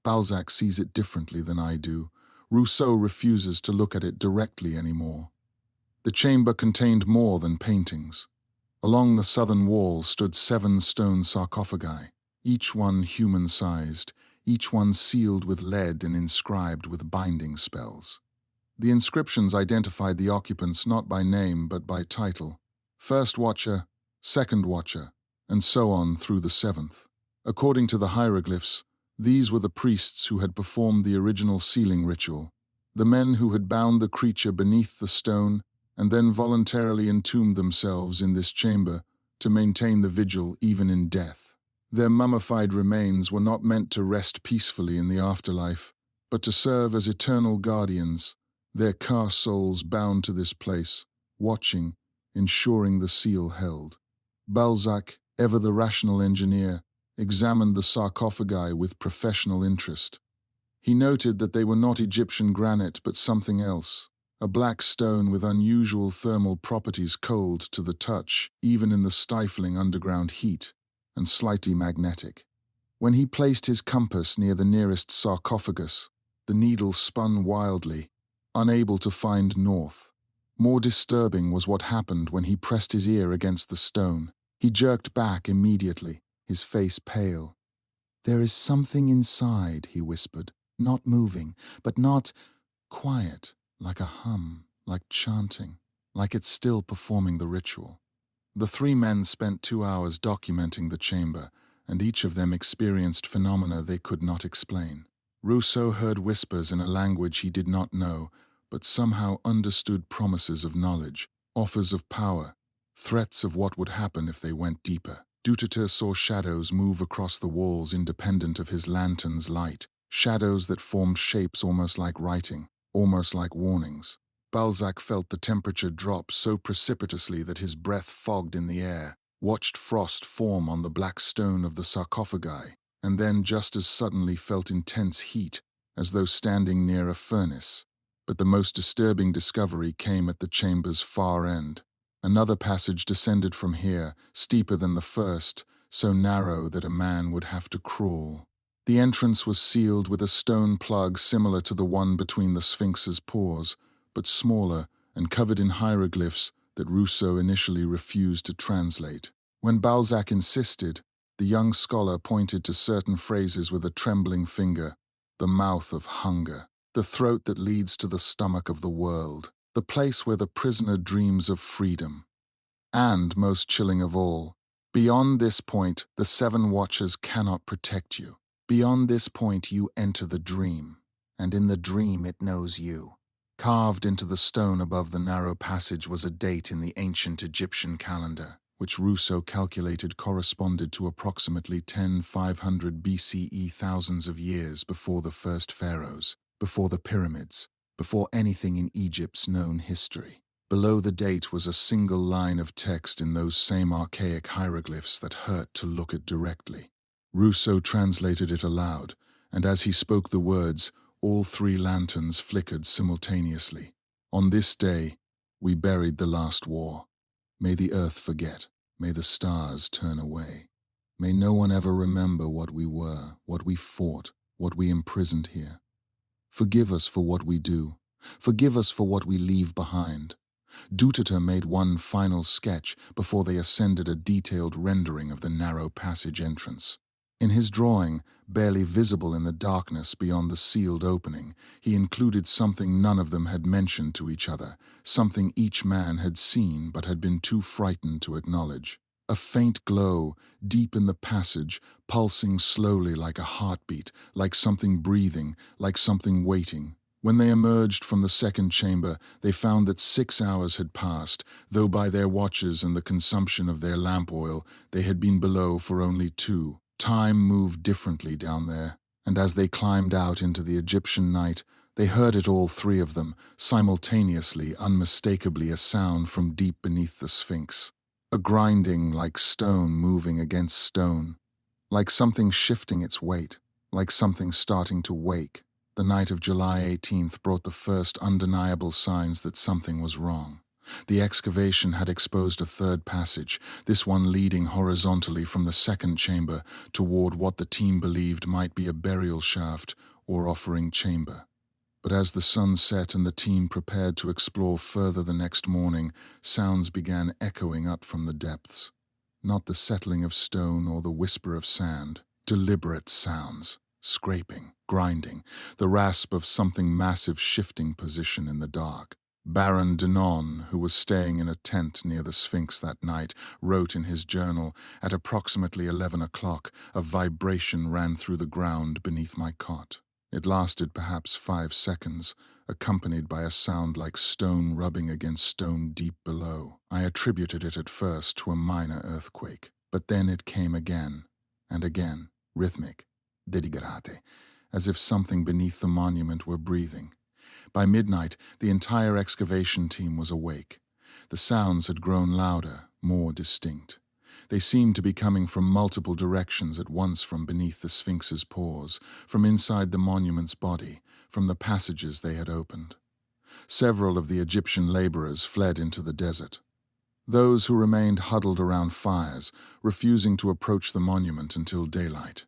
Balzac sees it differently than I do. Rousseau refuses to look at it directly anymore. The chamber contained more than paintings. Along the southern wall stood 7 stone sarcophagi, each one human-sized, each one sealed with lead and inscribed with binding spells. The inscriptions identified the occupants not by name but by title: first watcher, second watcher, and so on through the 7th. According to the hieroglyphs, these were the priests who had performed the original sealing ritual, the men who had bound the creature beneath the stone and then voluntarily entombed themselves in this chamber to maintain the vigil even in death. Their mummified remains were not meant to rest peacefully in the afterlife, but to serve as eternal guardians, their cursed souls bound to this place, watching, ensuring the seal held. Balzac, ever the rational engineer, examined the sarcophagi with professional interest. He noted that they were not Egyptian granite but something else, a black stone with unusual thermal properties, cold to the touch, even in the stifling underground heat, and slightly magnetic. When he placed his compass near the nearest sarcophagus, the needle spun wildly, unable to find north. More disturbing was what happened when he pressed his ear against the stone. He jerked back immediately, his face pale. "There is something inside," he whispered, "not moving, but not quiet, like a hum, like chanting, like it's still performing the ritual." The 3 men spent 2 hours documenting the chamber, and each of them experienced phenomena they could not explain. Rousseau heard whispers in a language he did not know, but somehow understood promises of knowledge, offers of power, threats of what would happen if they went deeper. Duterte saw shadows move across the walls independent of his lantern's light, shadows that formed shapes almost like writing, almost like warnings. Balzac felt the temperature drop so precipitously that his breath fogged in the air, watched frost form on the black stone of the sarcophagi, and then just as suddenly felt intense heat, as though standing near a furnace. But the most disturbing discovery came at the chamber's far end. Another passage descended from here, steeper than the first, so narrow that a man would have to crawl. The entrance was sealed with a stone plug similar to the one between the Sphinx's paws, but smaller and covered in hieroglyphs that Rousseau initially refused to translate. When Balzac insisted, the young scholar pointed to certain phrases with a trembling finger: "The mouth of hunger, the throat that leads to the stomach of the world, the place where the prisoner dreams of freedom." And, most chilling of all, Beyond this point, the seven watchers cannot protect you. Beyond this point, you enter the dream, and in the dream it knows you. Carved into the stone above the narrow passage was a date in the ancient Egyptian calendar, which Rousseau calculated corresponded to approximately 10,500 BCE, thousands of years before the first pharaohs, before the pyramids, before anything in Egypt's known history. Below the date was a single line of text in those same archaic hieroglyphs that hurt to look at directly. Rousseau translated it aloud, and as he spoke the words, all three lanterns flickered simultaneously. On this day, we buried the last war. May the earth forget. May the stars turn away. May no one ever remember what we were, what we fought, what we imprisoned here. Forgive us for what we do. Forgive us for what we leave behind. Duterte made one final sketch before they ascended a detailed rendering of the narrow passage entrance. In his drawing, barely visible in the darkness beyond the sealed opening, he included something none of them had mentioned to each other, something each man had seen but had been too frightened to acknowledge. A faint glow, deep in the passage, pulsing slowly like a heartbeat, like something breathing, like something waiting. When they emerged from the second chamber, they found that 6 hours had passed, though by their watches and the consumption of their lamp oil, they had been below for only 2. Time moved differently down there, and as they climbed out into the Egyptian night, they heard it, all three of them, simultaneously, unmistakably, a sound from deep beneath the Sphinx. A grinding like stone moving against stone, like something shifting its weight, like something starting to wake. The night of July 18th brought the first undeniable signs that something was wrong. The excavation had exposed a third passage, this one leading horizontally from the second chamber toward what the team believed might be a burial shaft or offering chamber. But as the sun set and the team prepared to explore further the next morning, sounds began echoing up from the depths. Not the settling of stone or the whisper of sand, deliberate sounds. Scraping, grinding, the rasp of something massive shifting position in the dark. Baron Denon, who was staying in a tent near the Sphinx that night, wrote in his journal, "At approximately 11 o'clock, a vibration ran through the ground beneath my cot. It lasted perhaps 5 seconds, accompanied by a sound like stone rubbing against stone deep below. I attributed it at first to a minor earthquake, but then it came again, and again, rhythmic, deliberate, as if something beneath the monument were breathing. By midnight, the entire excavation team was awake. The sounds had grown louder, more distinct. They seemed to be coming from multiple directions at once, from beneath the Sphinx's paws, from inside the monument's body, from the passages they had opened. Several of the Egyptian laborers fled into the desert. Those who remained huddled around fires, refusing to approach the monument until daylight.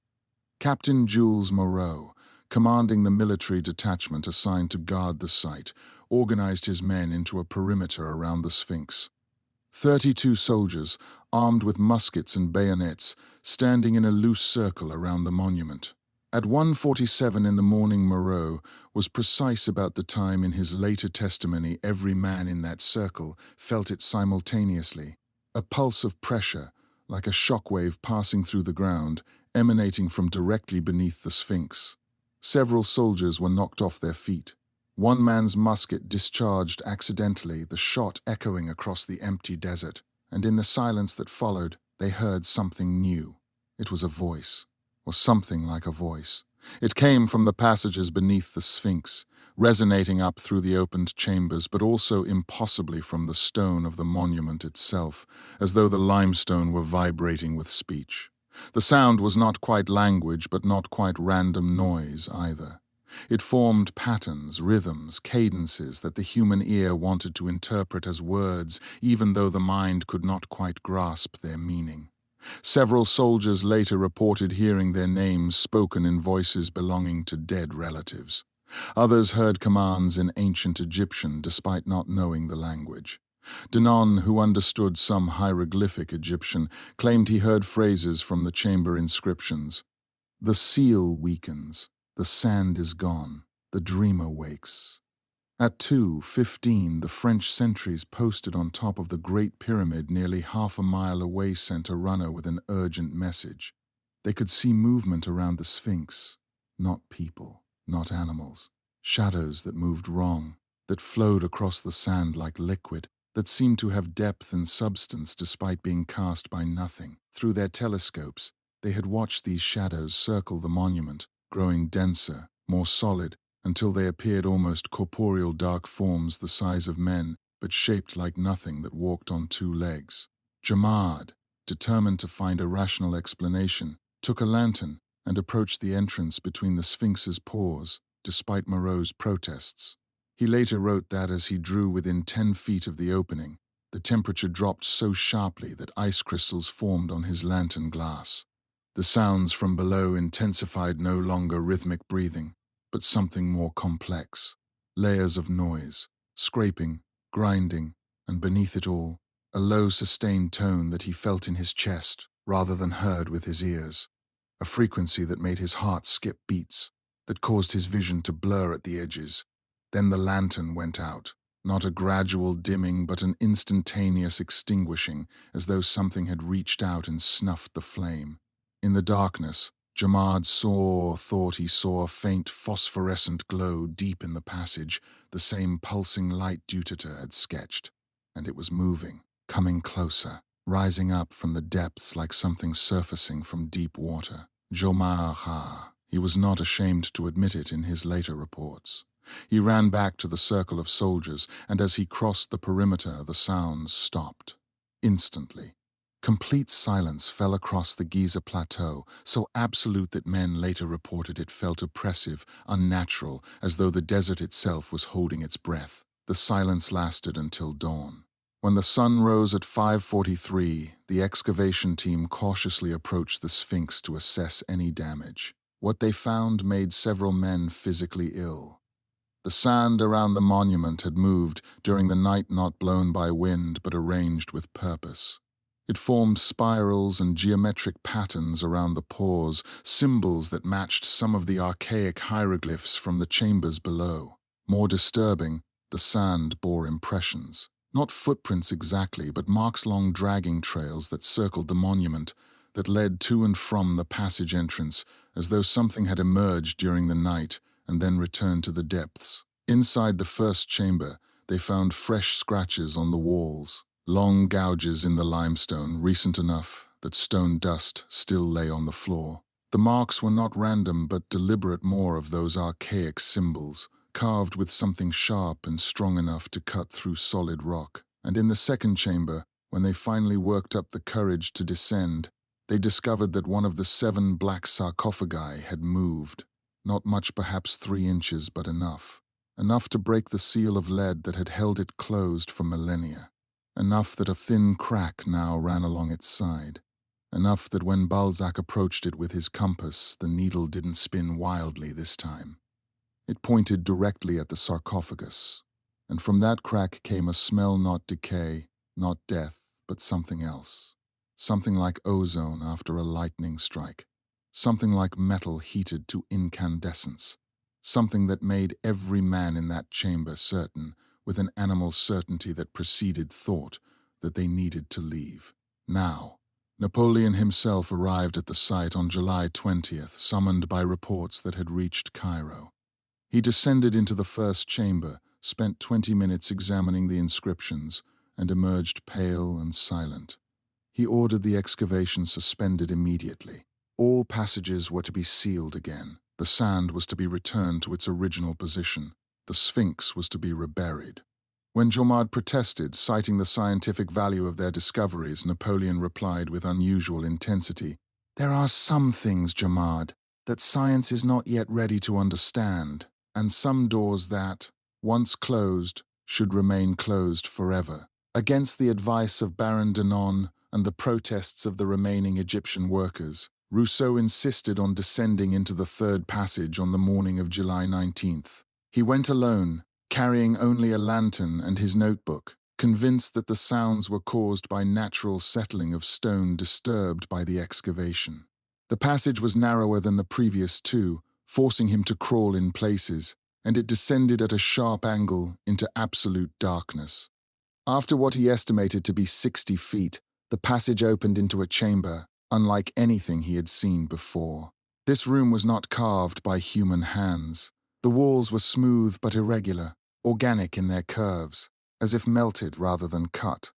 Captain Jules Moreau, commanding the military detachment assigned to guard the site, organized his men into a perimeter around the Sphinx. 32 soldiers, armed with muskets and bayonets, standing in a loose circle around the monument. At 1:47 in the morning, Moreau was precise about the time. In his later testimony, every man in that circle felt it simultaneously, a pulse of pressure, like a shockwave passing through the ground, emanating from directly beneath the Sphinx. Several soldiers were knocked off their feet. One man's musket discharged accidentally, the shot echoing across the empty desert, and in the silence that followed, they heard something new. It was a voice, or something like a voice. It came from the passages beneath the Sphinx, resonating up through the opened chambers, but also impossibly from the stone of the monument itself, as though the limestone were vibrating with speech. The sound was not quite language, but not quite random noise either. It formed patterns, rhythms, cadences that the human ear wanted to interpret as words, even though the mind could not quite grasp their meaning. Several soldiers later reported hearing their names spoken in voices belonging to dead relatives. Others heard commands in ancient Egyptian despite not knowing the language. Denon, who understood some hieroglyphic Egyptian, claimed he heard phrases from the chamber inscriptions. "The seal weakens, the sand is gone, the dreamer wakes." At 2:15, the French sentries posted on top of the Great Pyramid nearly half a mile away sent a runner with an urgent message. They could see movement around the Sphinx. Not people, not animals. Shadows that moved wrong, that flowed across the sand like liquid, that seemed to have depth and substance despite being cast by nothing. Through their telescopes, they had watched these shadows circle the monument, growing denser, more solid, until they appeared almost corporeal dark forms the size of men, but shaped like nothing that walked on two legs. Jamad, determined to find a rational explanation, took a lantern and approached the entrance between the Sphinx's paws, despite Moreau's protests. He later wrote that as he drew within 10 feet of the opening, the temperature dropped so sharply that ice crystals formed on his lantern glass. The sounds from below intensified no longer rhythmic breathing, but something more complex. Layers of noise, scraping, grinding, and beneath it all, a low sustained tone that he felt in his chest rather than heard with his ears. A frequency that made his heart skip beats, that caused his vision to blur at the edges. Then the lantern went out, not a gradual dimming but an instantaneous extinguishing, as though something had reached out and snuffed the flame. In the darkness, Jamad saw or thought he saw a faint phosphorescent glow deep in the passage, the same pulsing light Duterte had sketched. And it was moving, coming closer, rising up from the depths like something surfacing from deep water. Jomara, he was not ashamed to admit it in his later reports. He ran back to the circle of soldiers, and as he crossed the perimeter, the sounds stopped. Instantly. Complete silence fell across the Giza plateau, so absolute that men later reported it felt oppressive, unnatural, as though the desert itself was holding its breath. The silence lasted until dawn. When the sun rose at 5:43, the excavation team cautiously approached the Sphinx to assess any damage. What they found made several men physically ill. The sand around the monument had moved during the night, not blown by wind but arranged with purpose. It formed spirals and geometric patterns around the pores, symbols that matched some of the archaic hieroglyphs from the chambers below. More disturbing, the sand bore impressions. Not footprints exactly, but marks, long dragging trails that circled the monument, that led to and from the passage entrance, as though something had emerged during the night and then returned to the depths. Inside the first chamber, they found fresh scratches on the walls, long gouges in the limestone, recent enough that stone dust still lay on the floor. The marks were not random but deliberate, more of those archaic symbols, carved with something sharp and strong enough to cut through solid rock. And in the second chamber, when they finally worked up the courage to descend, they discovered that one of the 7 black sarcophagi had moved. Not much, perhaps 3 inches, but enough. Enough to break the seal of lead that had held it closed for millennia. Enough that a thin crack now ran along its side. Enough that when Balzac approached it with his compass, the needle didn't spin wildly this time. It pointed directly at the sarcophagus, and from that crack came a smell, not decay, not death, but something else. Something like ozone after a lightning strike. Something like metal heated to incandescence. Something that made every man in that chamber certain, with an animal certainty that preceded thought, that they needed to leave. Now, Napoleon himself arrived at the site on July 20th, summoned by reports that had reached Cairo. He descended into the first chamber, spent 20 minutes examining the inscriptions, and emerged pale and silent. He ordered the excavation suspended immediately. All passages were to be sealed again. The sand was to be returned to its original position. The Sphinx was to be reburied. When Jamad protested, citing the scientific value of their discoveries, Napoleon replied with unusual intensity, "There are some things, Jamad, that science is not yet ready to understand, and some doors that, once closed, should remain closed forever." Against the advice of Baron Denon and the protests of the remaining Egyptian workers, Rousseau insisted on descending into the third passage on the morning of July 19th. He went alone, carrying only a lantern and his notebook, convinced that the sounds were caused by natural settling of stone disturbed by the excavation. The passage was narrower than the previous 2, forcing him to crawl in places, and it descended at a sharp angle into absolute darkness. After what he estimated to be 60 feet, the passage opened into a chamber, unlike anything he had seen before. This room was not carved by human hands. The walls were smooth but irregular, organic in their curves, as if melted rather than cut.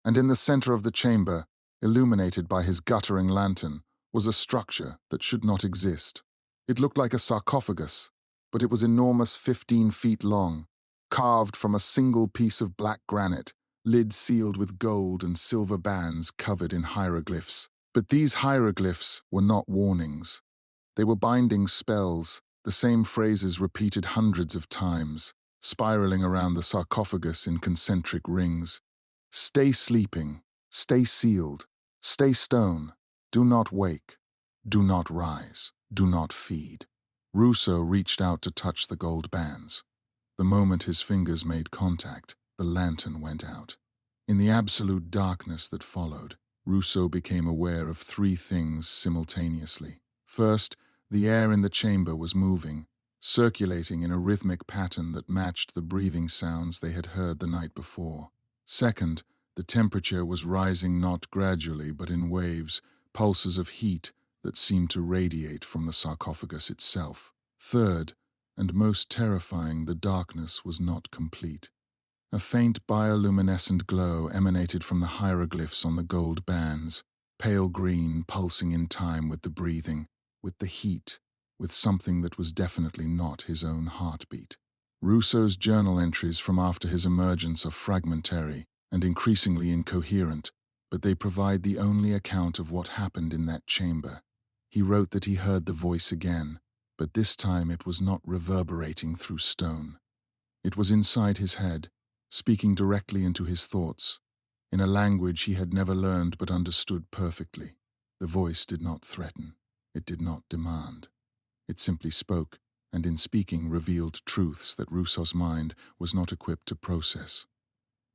And in the center of the chamber, illuminated by his guttering lantern, was a structure that should not exist. It looked like a sarcophagus, but it was enormous, 15 feet long, carved from a single piece of black granite, lid sealed with gold and silver bands covered in hieroglyphs. But these hieroglyphs were not warnings. They were binding spells, the same phrases repeated hundreds of times, spiraling around the sarcophagus in concentric rings. Stay sleeping, stay sealed, stay stone, do not wake, do not rise, do not feed. Rousseau reached out to touch the gold bands. The moment his fingers made contact, the lantern went out. In the absolute darkness that followed, Rousseau became aware of three things simultaneously. First, the air in the chamber was moving, circulating in a rhythmic pattern that matched the breathing sounds they had heard the night before. Second, the temperature was rising not gradually but in waves, pulses of heat that seemed to radiate from the sarcophagus itself. Third, and most terrifying, the darkness was not complete. A faint bioluminescent glow emanated from the hieroglyphs on the gold bands, pale green, pulsing in time with the breathing, with the heat, with something that was definitely not his own heartbeat. Rousseau's journal entries from after his emergence are fragmentary and increasingly incoherent, but they provide the only account of what happened in that chamber. He wrote that he heard the voice again, but this time it was not reverberating through stone. It was inside his head, speaking directly into his thoughts, in a language he had never learned but understood perfectly. The voice did not threaten. It did not demand. It simply spoke, and in speaking revealed truths that Rousseau's mind was not equipped to process.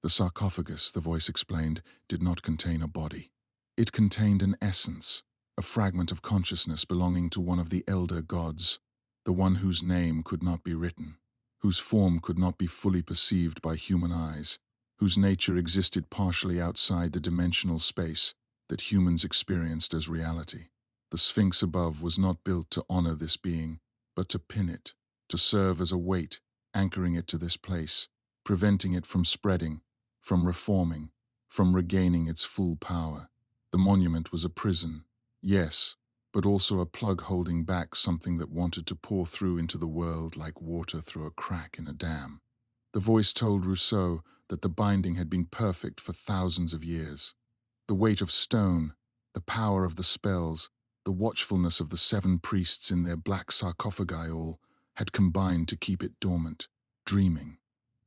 The sarcophagus, the voice explained, did not contain a body. It contained an essence, a fragment of consciousness belonging to one of the elder gods, the one whose name could not be written, whose form could not be fully perceived by human eyes, whose nature existed partially outside the dimensional space that humans experienced as reality. The Sphinx above was not built to honor this being, but to pin it, to serve as a weight, anchoring it to this place, preventing it from spreading, from reforming, from regaining its full power. The monument was a prison, yes, but also a plug holding back something that wanted to pour through into the world like water through a crack in a dam. The voice told Rousseau that the binding had been perfect for thousands of years. The weight of stone, the power of the spells, the watchfulness of the 7 priests in their black sarcophagi all had combined to keep it dormant, dreaming,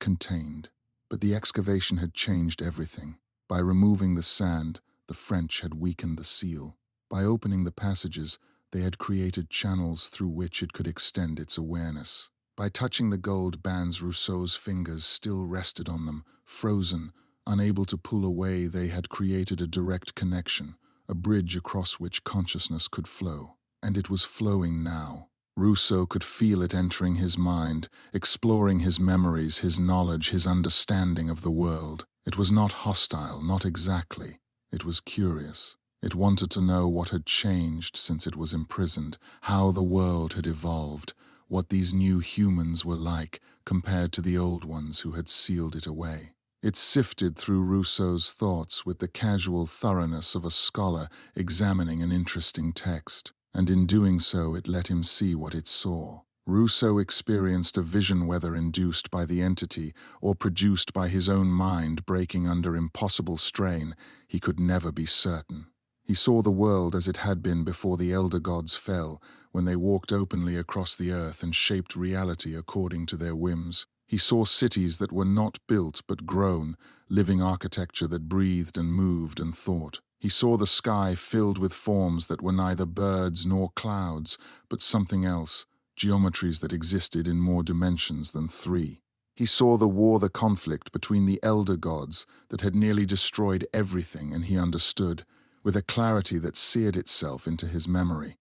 contained. But the excavation had changed everything. By removing the sand, the French had weakened the seal. By opening the passages, they had created channels through which it could extend its awareness. By touching the gold bands, Rousseau's fingers still rested on them, frozen, unable to pull away. They had created a direct connection, a bridge across which consciousness could flow. And it was flowing now. Rousseau could feel it entering his mind, exploring his memories, his knowledge, his understanding of the world. It was not hostile, not exactly. It was curious. It wanted to know what had changed since it was imprisoned, how the world had evolved, what these new humans were like compared to the old ones who had sealed it away. It sifted through Rousseau's thoughts with the casual thoroughness of a scholar examining an interesting text, and in doing so it let him see what it saw. Rousseau experienced a vision, whether induced by the entity or produced by his own mind breaking under impossible strain. He could never be certain. He saw the world as it had been before the elder gods fell, when they walked openly across the earth and shaped reality according to their whims. He saw cities that were not built but grown, living architecture that breathed and moved and thought. He saw the sky filled with forms that were neither birds nor clouds, but something else, geometries that existed in more dimensions than 3. He saw the war, the conflict between the elder gods that had nearly destroyed everything, and he understood, with a clarity that seared itself into his memory,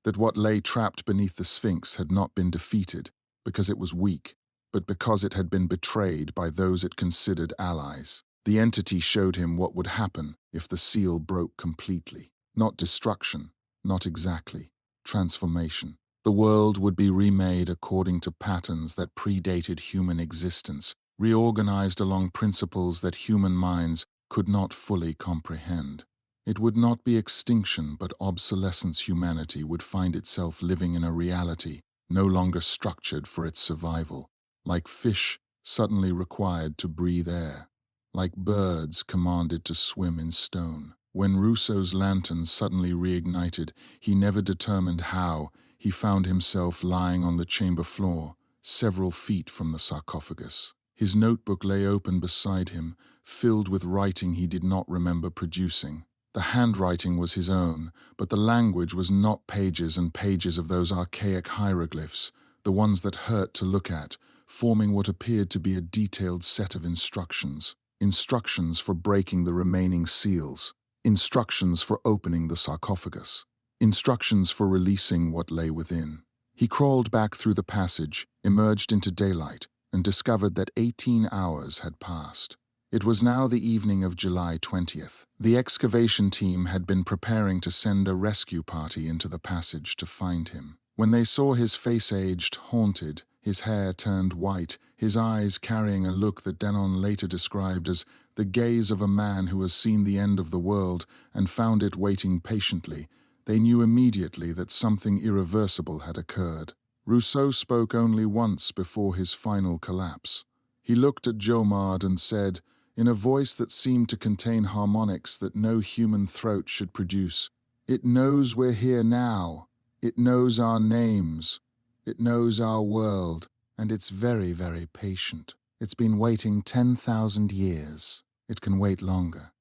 that what lay trapped beneath the Sphinx had not been defeated, because it was weak, but because it had been betrayed by those it considered allies. The entity showed him what would happen if the seal broke completely. Not destruction, not exactly. Transformation. The world would be remade according to patterns that predated human existence, reorganized along principles that human minds could not fully comprehend. It would not be extinction, but obsolescence. Humanity would find itself living in a reality no longer structured for its survival, like fish suddenly required to breathe air, like birds commanded to swim in stone. When Rousseau's lantern suddenly reignited, he never determined how, he found himself lying on the chamber floor, several feet from the sarcophagus. His notebook lay open beside him, filled with writing he did not remember producing. The handwriting was his own, but the language was not pages and pages of those archaic hieroglyphs, the ones that hurt to look at, forming what appeared to be a detailed set of instructions. Instructions for breaking the remaining seals. Instructions for opening the sarcophagus. Instructions for releasing what lay within. He crawled back through the passage, emerged into daylight, and discovered that 18 hours had passed. It was now the evening of July 20th. The excavation team had been preparing to send a rescue party into the passage to find him. When they saw his face aged, haunted, his hair turned white, his eyes carrying a look that Denon later described as the gaze of a man who has seen the end of the world and found it waiting patiently, they knew immediately that something irreversible had occurred. Rousseau spoke only once before his final collapse. He looked at Jomard and said, in a voice that seemed to contain harmonics that no human throat should produce, "It knows we're here now. It knows our names. It knows our world, and it's very, very patient. It's been waiting 10,000 years. It can wait longer.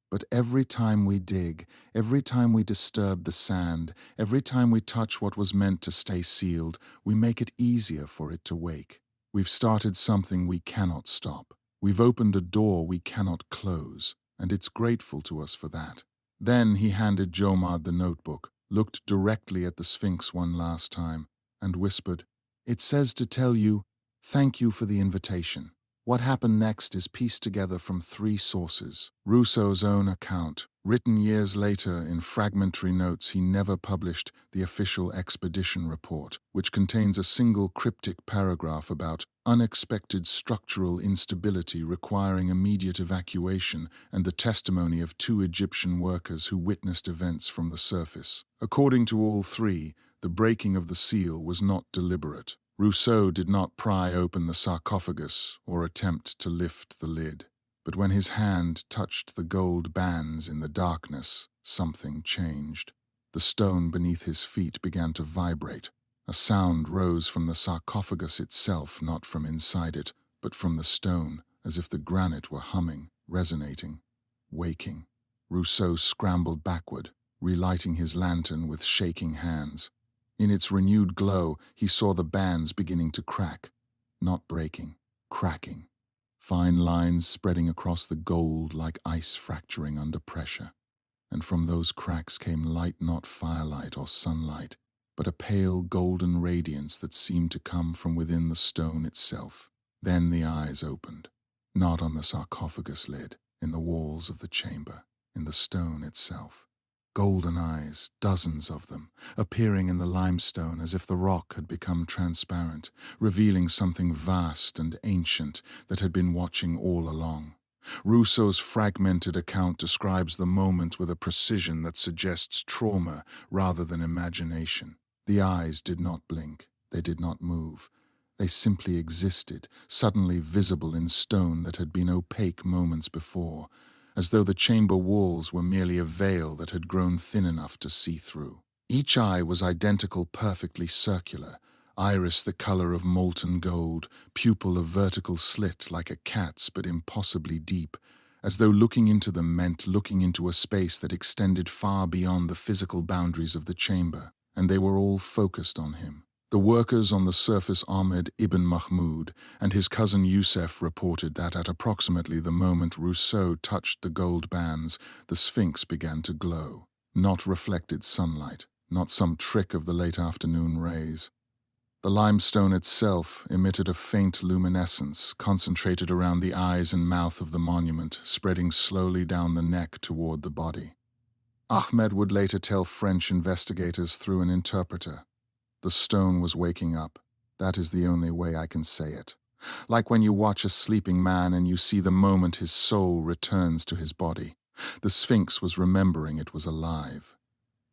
But every time we dig, every time we disturb the sand, every time we touch what was meant to stay sealed, we make it easier for it to wake. We've started something we cannot stop. We've opened a door we cannot close, and it's grateful to us for that." Then he handed Jomard the notebook, looked directly at the Sphinx one last time, and whispered, "It says to tell you, thank you for the invitation. What happened next is pieced together from 3 sources. Rousseau's own account, written years later in fragmentary notes he never published, the official expedition report, which contains a single cryptic paragraph about unexpected structural instability requiring immediate evacuation, and the testimony of 2 Egyptian workers who witnessed events from the surface. According to all 3, the breaking of the seal was not deliberate. Rousseau did not pry open the sarcophagus or attempt to lift the lid. But when his hand touched the gold bands in the darkness, something changed. The stone beneath his feet began to vibrate. A sound rose from the sarcophagus itself, not from inside it, but from the stone, as if the granite were humming, resonating, waking. Rousseau scrambled backward, relighting his lantern with shaking hands. In its renewed glow, he saw the bands beginning to crack, not breaking, cracking. Fine lines spreading across the gold like ice fracturing under pressure. And from those cracks came light, not firelight or sunlight, but a pale golden radiance that seemed to come from within the stone itself. Then the eyes opened, not on the sarcophagus lid, in the walls of the chamber, in the stone itself. Golden eyes, dozens of them, appearing in the limestone as if the rock had become transparent, revealing something vast and ancient that had been watching all along. Rousseau's fragmented account describes the moment with a precision that suggests trauma rather than imagination. The eyes did not blink, they did not move. They simply existed, suddenly visible in stone that had been opaque moments before, as though the chamber walls were merely a veil that had grown thin enough to see through. Each eye was identical, perfectly circular, iris the color of molten gold, pupil a vertical slit like a cat's but impossibly deep, as though looking into them meant looking into a space that extended far beyond the physical boundaries of the chamber, and they were all focused on him. The workers on the surface, Ahmed ibn Mahmoud and his cousin Youssef, reported that at approximately the moment Rousseau touched the gold bands, the Sphinx began to glow. Not reflected sunlight, not some trick of the late afternoon rays. The limestone itself emitted a faint luminescence concentrated around the eyes and mouth of the monument, spreading slowly down the neck toward the body. Ahmed would later tell French investigators through an interpreter, "The stone was waking up. That is the only way I can say it. Like when you watch a sleeping man and you see the moment his soul returns to his body. The Sphinx was remembering it was alive."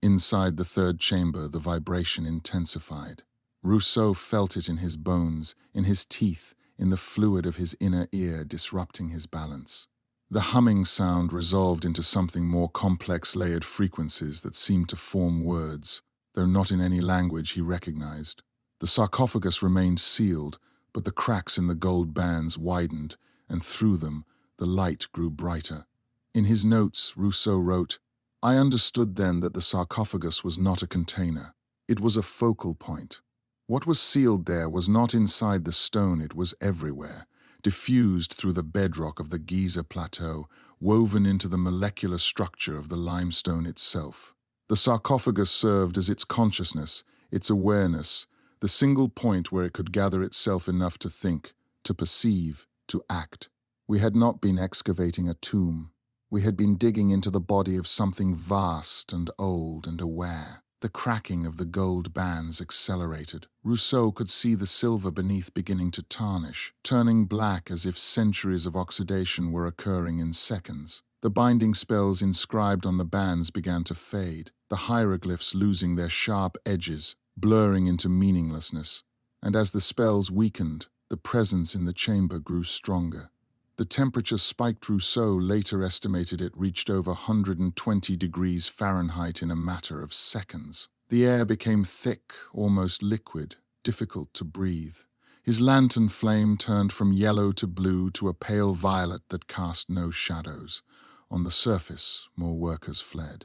Inside the third chamber, the vibration intensified. Rousseau felt it in his bones, in his teeth, in the fluid of his inner ear, disrupting his balance. The humming sound resolved into something more complex, layered frequencies that seemed to form words, though not in any language he recognized. The sarcophagus remained sealed, but the cracks in the gold bands widened, and through them the light grew brighter. In his notes, Rousseau wrote, "I understood then that the sarcophagus was not a container. It was a focal point. What was sealed there was not inside the stone, it was everywhere, diffused through the bedrock of the Giza plateau, woven into the molecular structure of the limestone itself. The sarcophagus served as its consciousness, its awareness, the single point where it could gather itself enough to think, to perceive, to act. We had not been excavating a tomb. We had been digging into the body of something vast and old and aware." The cracking of the gold bands accelerated. Rousseau could see the silver beneath beginning to tarnish, turning black as if centuries of oxidation were occurring in seconds. The binding spells inscribed on the bands began to fade, the hieroglyphs losing their sharp edges, blurring into meaninglessness. And as the spells weakened, the presence in the chamber grew stronger. The temperature spiked. Rousseau later estimated it reached over 120 degrees Fahrenheit in a matter of seconds. The air became thick, almost liquid, difficult to breathe. His lantern flame turned from yellow to blue to a pale violet that cast no shadows. On the surface, more workers fled.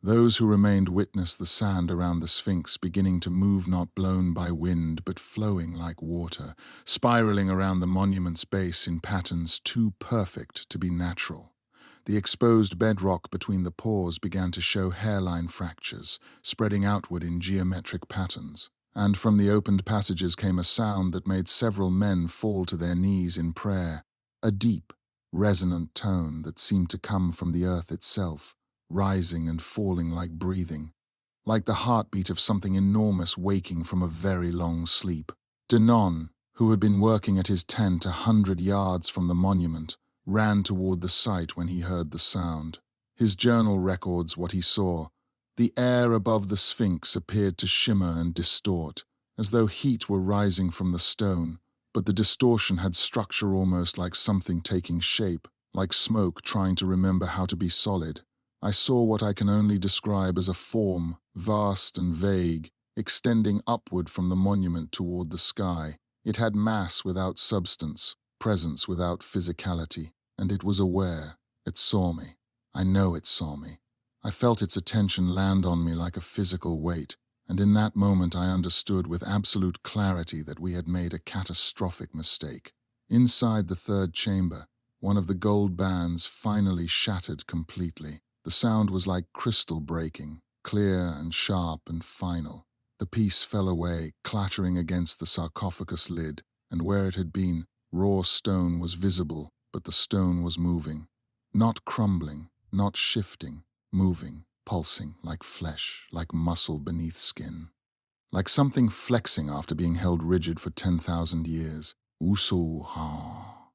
Those who remained witnessed the sand around the Sphinx beginning to move, not blown by wind, but flowing like water, spiraling around the monument's base in patterns too perfect to be natural. The exposed bedrock between the pores began to show hairline fractures, spreading outward in geometric patterns. And from the opened passages came a sound that made several men fall to their knees in prayer, a deep, resonant tone that seemed to come from the earth itself, rising and falling like breathing, like the heartbeat of something enormous waking from a very long sleep. Denon, who had been working at his tent 100 yards from the monument, ran toward the site when he heard the sound. His journal records what he saw. The air above the Sphinx appeared to shimmer and distort, as though heat were rising from the stone, but the distortion had structure, almost like something taking shape, like smoke trying to remember how to be solid. I saw what I can only describe as a form, vast and vague, extending upward from the monument toward the sky. It had mass without substance, presence without physicality, and it was aware. It saw me. I know it saw me. I felt its attention land on me like a physical weight, and in that moment I understood with absolute clarity that we had made a catastrophic mistake. Inside the third chamber, one of the gold bands finally shattered completely. The sound was like crystal breaking, clear and sharp and final. The piece fell away, clattering against the sarcophagus lid, and where it had been, raw stone was visible, but the stone was moving. Not crumbling, not shifting, moving, pulsing, like flesh, like muscle beneath skin. Like something flexing after being held rigid for 10,000 years.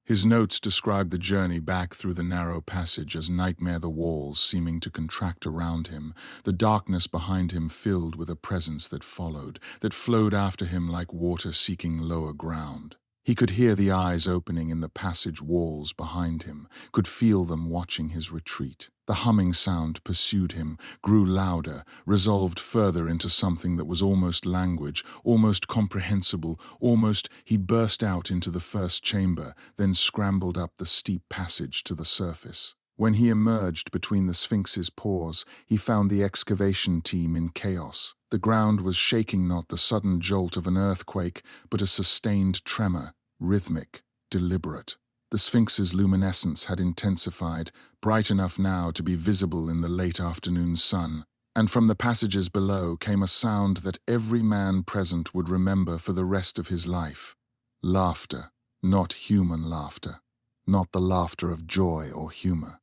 His notes described the journey back through the narrow passage as nightmare, the walls seeming to contract around him, the darkness behind him filled with a presence that followed, that flowed after him like water seeking lower ground. He could hear the eyes opening in the passage walls behind him, could feel them watching his retreat. The humming sound pursued him, grew louder, resolved further into something that was almost language, almost comprehensible, almost. He burst out into the first chamber, then scrambled up the steep passage to the surface. When he emerged between the Sphinx's pores, he found the excavation team in chaos. The ground was shaking, not the sudden jolt of an earthquake, but a sustained tremor, rhythmic, deliberate. The Sphinx's luminescence had intensified, bright enough now to be visible in the late afternoon sun. And from the passages below came a sound that every man present would remember for the rest of his life. Laughter, not human laughter, not the laughter of joy or humor.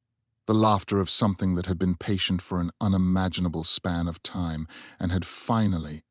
The laughter of something that had been patient for an unimaginable span of time and had finally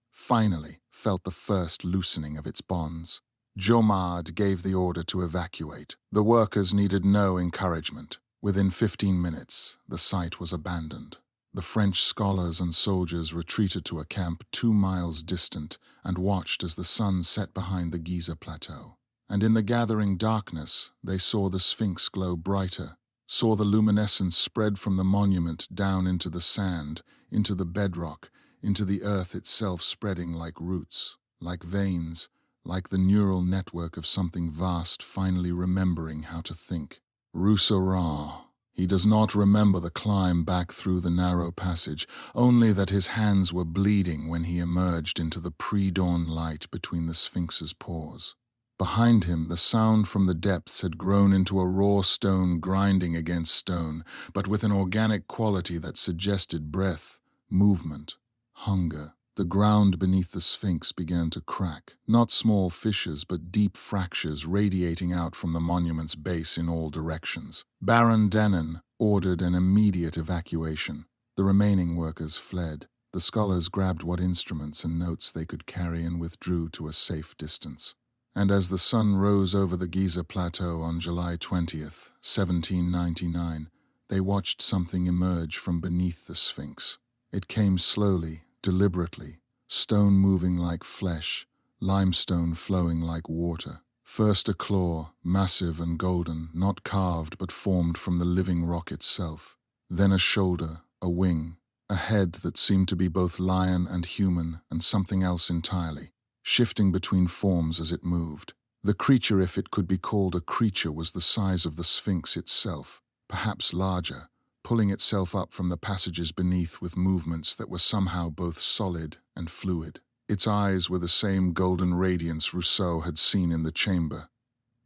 felt the first loosening of its bonds. Jomard gave the order to evacuate. The workers needed no encouragement. Within 15 minutes, the site was abandoned. The French scholars and soldiers retreated to a camp 2 miles distant and watched as the sun set behind the Giza plateau. And in the gathering darkness, they saw the Sphinx glow brighter, saw the luminescence spread from the monument down into the sand, into the bedrock, into the earth itself, spreading like roots, like veins, like the neural network of something vast finally remembering how to think. Rousseau. He does not remember the climb back through the narrow passage, only that his hands were bleeding when he emerged into the pre-dawn light between the Sphinx's paws. Behind him, the sound from the depths had grown into a raw stone grinding against stone, but with an organic quality that suggested breath, movement, hunger. The ground beneath the Sphinx began to crack, not small fissures but deep fractures radiating out from the monument's base in all directions. Baron Denon ordered an immediate evacuation. The remaining workers fled. The scholars grabbed what instruments and notes they could carry and withdrew to a safe distance. And as the sun rose over the Giza Plateau on July 20th, 1799, they watched something emerge from beneath the Sphinx. It came slowly, deliberately, stone moving like flesh, limestone flowing like water. First a claw, massive and golden, not carved but formed from the living rock itself. Then a shoulder, a wing, a head that seemed to be both lion and human and something else entirely, shifting between forms as it moved. The creature, if it could be called a creature, was the size of the Sphinx itself, perhaps larger, pulling itself up from the passages beneath with movements that were somehow both solid and fluid. Its eyes were the same golden radiance Rousseau had seen in the chamber.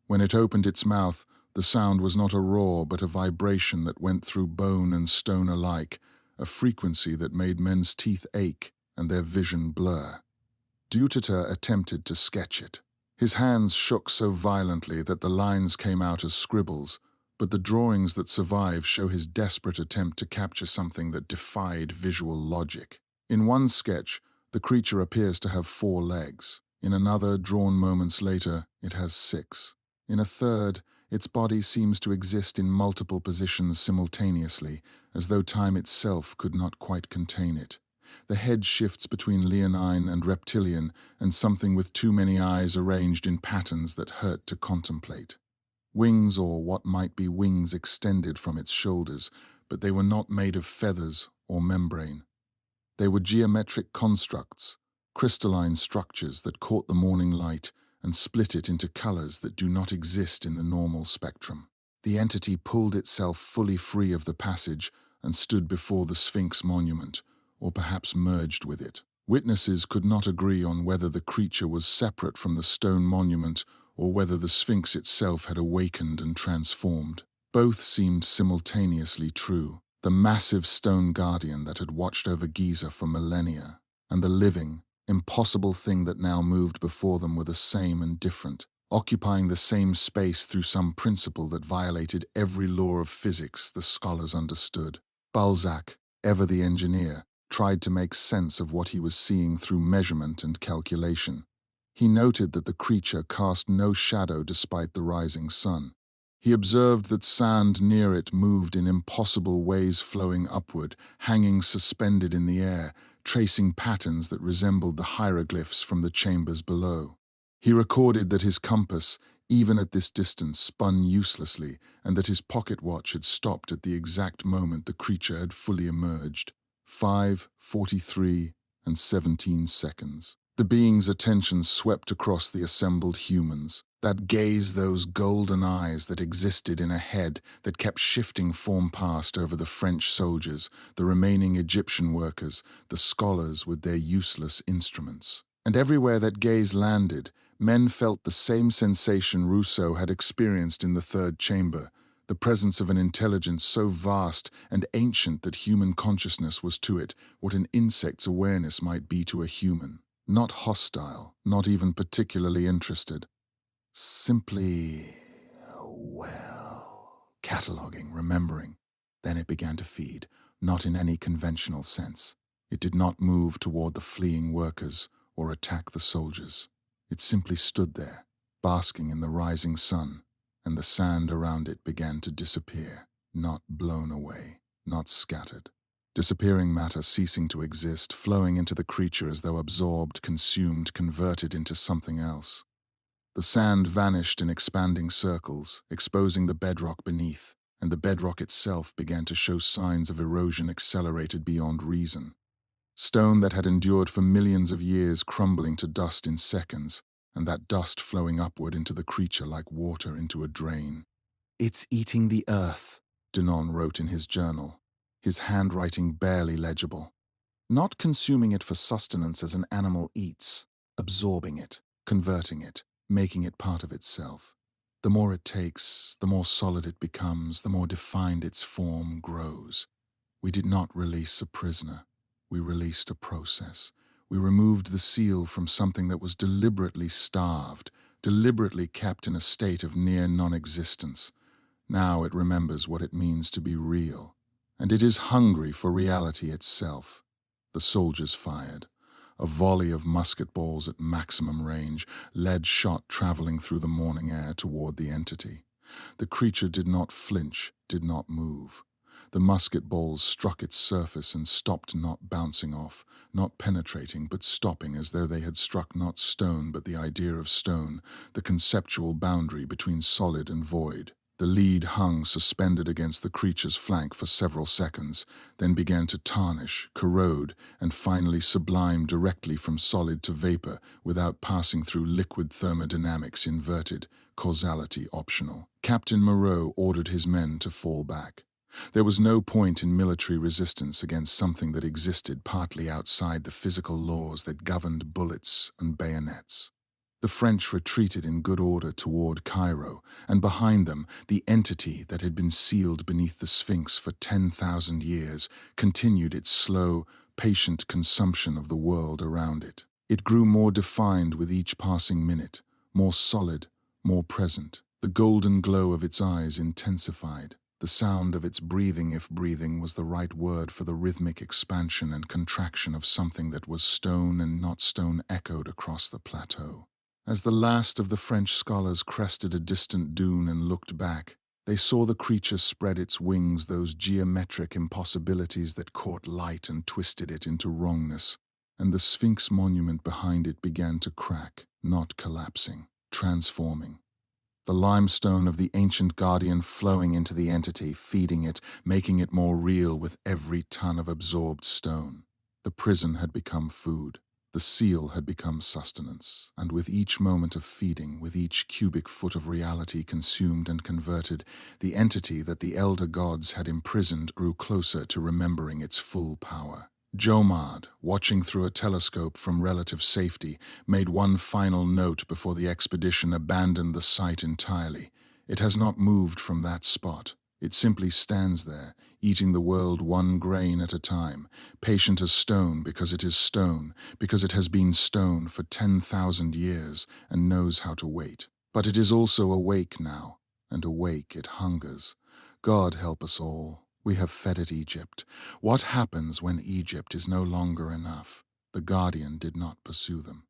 When it opened its mouth, the sound was not a roar but a vibration that went through bone and stone alike, a frequency that made men's teeth ache and their vision blur. Duteter attempted to sketch it. His hands shook so violently that the lines came out as scribbles, but the drawings that survive show his desperate attempt to capture something that defied visual logic. In one sketch, the creature appears to have 4 legs. In another, drawn moments later, it has 6. In a third, its body seems to exist in multiple positions simultaneously, as though time itself could not quite contain it. The head shifts between leonine and reptilian, and something with too many eyes arranged in patterns that hurt to contemplate. Wings, or what might be wings, extended from its shoulders, but they were not made of feathers or membrane. They were geometric constructs, crystalline structures that caught the morning light and split it into colors that do not exist in the normal spectrum. The entity pulled itself fully free of the passage and stood before the Sphinx monument, or perhaps merged with it. Witnesses could not agree on whether the creature was separate from the stone monument or whether the Sphinx itself had awakened and transformed. Both seemed simultaneously true. The massive stone guardian that had watched over Giza for millennia, and the living, impossible thing that now moved before them were the same and different, occupying the same space through some principle that violated every law of physics the scholars understood. Balzac, ever the engineer, tried to make sense of what he was seeing through measurement and calculation. He noted that the creature cast no shadow despite the rising sun. He observed that sand near it moved in impossible ways, flowing upward, hanging suspended in the air, tracing patterns that resembled the hieroglyphs from the chambers below. He recorded that his compass, even at this distance, spun uselessly, and that his pocket watch had stopped at the exact moment the creature had fully emerged. 5:43 and 17 seconds. The being's attention swept across the assembled humans. That gaze, those golden eyes that existed in a head that kept shifting form past over the French soldiers, the remaining Egyptian workers, the scholars with their useless instruments. And everywhere that gaze landed, men felt the same sensation Rousseau had experienced in the third chamber, the presence of an intelligence so vast and ancient that human consciousness was to it what an insect's awareness might be to a human. Not hostile, not even particularly interested. Simply, well, cataloging, remembering. Then it began to feed, not in any conventional sense. It did not move toward the fleeing workers or attack the soldiers. It simply stood there, basking in the rising sun, and the sand around it began to disappear, not blown away, not scattered. Disappearing matter ceasing to exist, flowing into the creature as though absorbed, consumed, converted into something else. The sand vanished in expanding circles, exposing the bedrock beneath, and the bedrock itself began to show signs of erosion accelerated beyond reason. Stone that had endured for millions of years crumbling to dust in seconds, and that dust flowing upward into the creature like water into a drain. "It's eating the earth," Denon wrote in his journal, his handwriting barely legible. Not consuming it for sustenance as an animal eats, absorbing it, converting it, making it part of itself. The more it takes, the more solid it becomes, the more defined its form grows. We did not release a prisoner. We released a process. We removed the seal from something that was deliberately starved, deliberately kept in a state of near non-existence. Now it remembers what it means to be real, and it is hungry for reality itself. The soldiers fired. A volley of musket balls at maximum range, lead shot traveling through the morning air toward the entity. The creature did not flinch, did not move. The musket balls struck its surface and stopped, not bouncing off, not penetrating, but stopping as though they had struck not stone but the idea of stone, the conceptual boundary between solid and void. The lead hung suspended against the creature's flank for several seconds, then began to tarnish, corrode, and finally sublime directly from solid to vapor without passing through liquid thermodynamics inverted, causality optional. Captain Moreau ordered his men to fall back. There was no point in military resistance against something that existed partly outside the physical laws that governed bullets and bayonets. The French retreated in good order toward Cairo, and behind them, the entity that had been sealed beneath the Sphinx for 10,000 years continued its slow, patient consumption of the world around it. It grew more defined with each passing minute, more solid, more present. The golden glow of its eyes intensified. The sound of its breathing, if breathing was the right word for the rhythmic expansion and contraction of something that was stone and not stone, echoed across the plateau. As the last of the French scholars crested a distant dune and looked back, they saw the creature spread its wings, those geometric impossibilities that caught light and twisted it into wrongness, and the Sphinx monument behind it began to crack, not collapsing, transforming. The limestone of the ancient guardian flowing into the entity, feeding it, making it more real with every ton of absorbed stone. The prison had become food. The seal had become sustenance, and with each moment of feeding, with each cubic foot of reality consumed and converted, the entity that the elder gods had imprisoned grew closer to remembering its full power. Jomard, watching through a telescope from relative safety, made one final note before the expedition abandoned the site entirely. It has not moved from that spot. It simply stands there, eating the world one grain at a time, patient as stone because it is stone, because it has been stone for 10,000 years and knows how to wait. But it is also awake now, and awake it hungers. God help us all. We have fed it Egypt. What happens when Egypt is no longer enough? The guardian did not pursue them.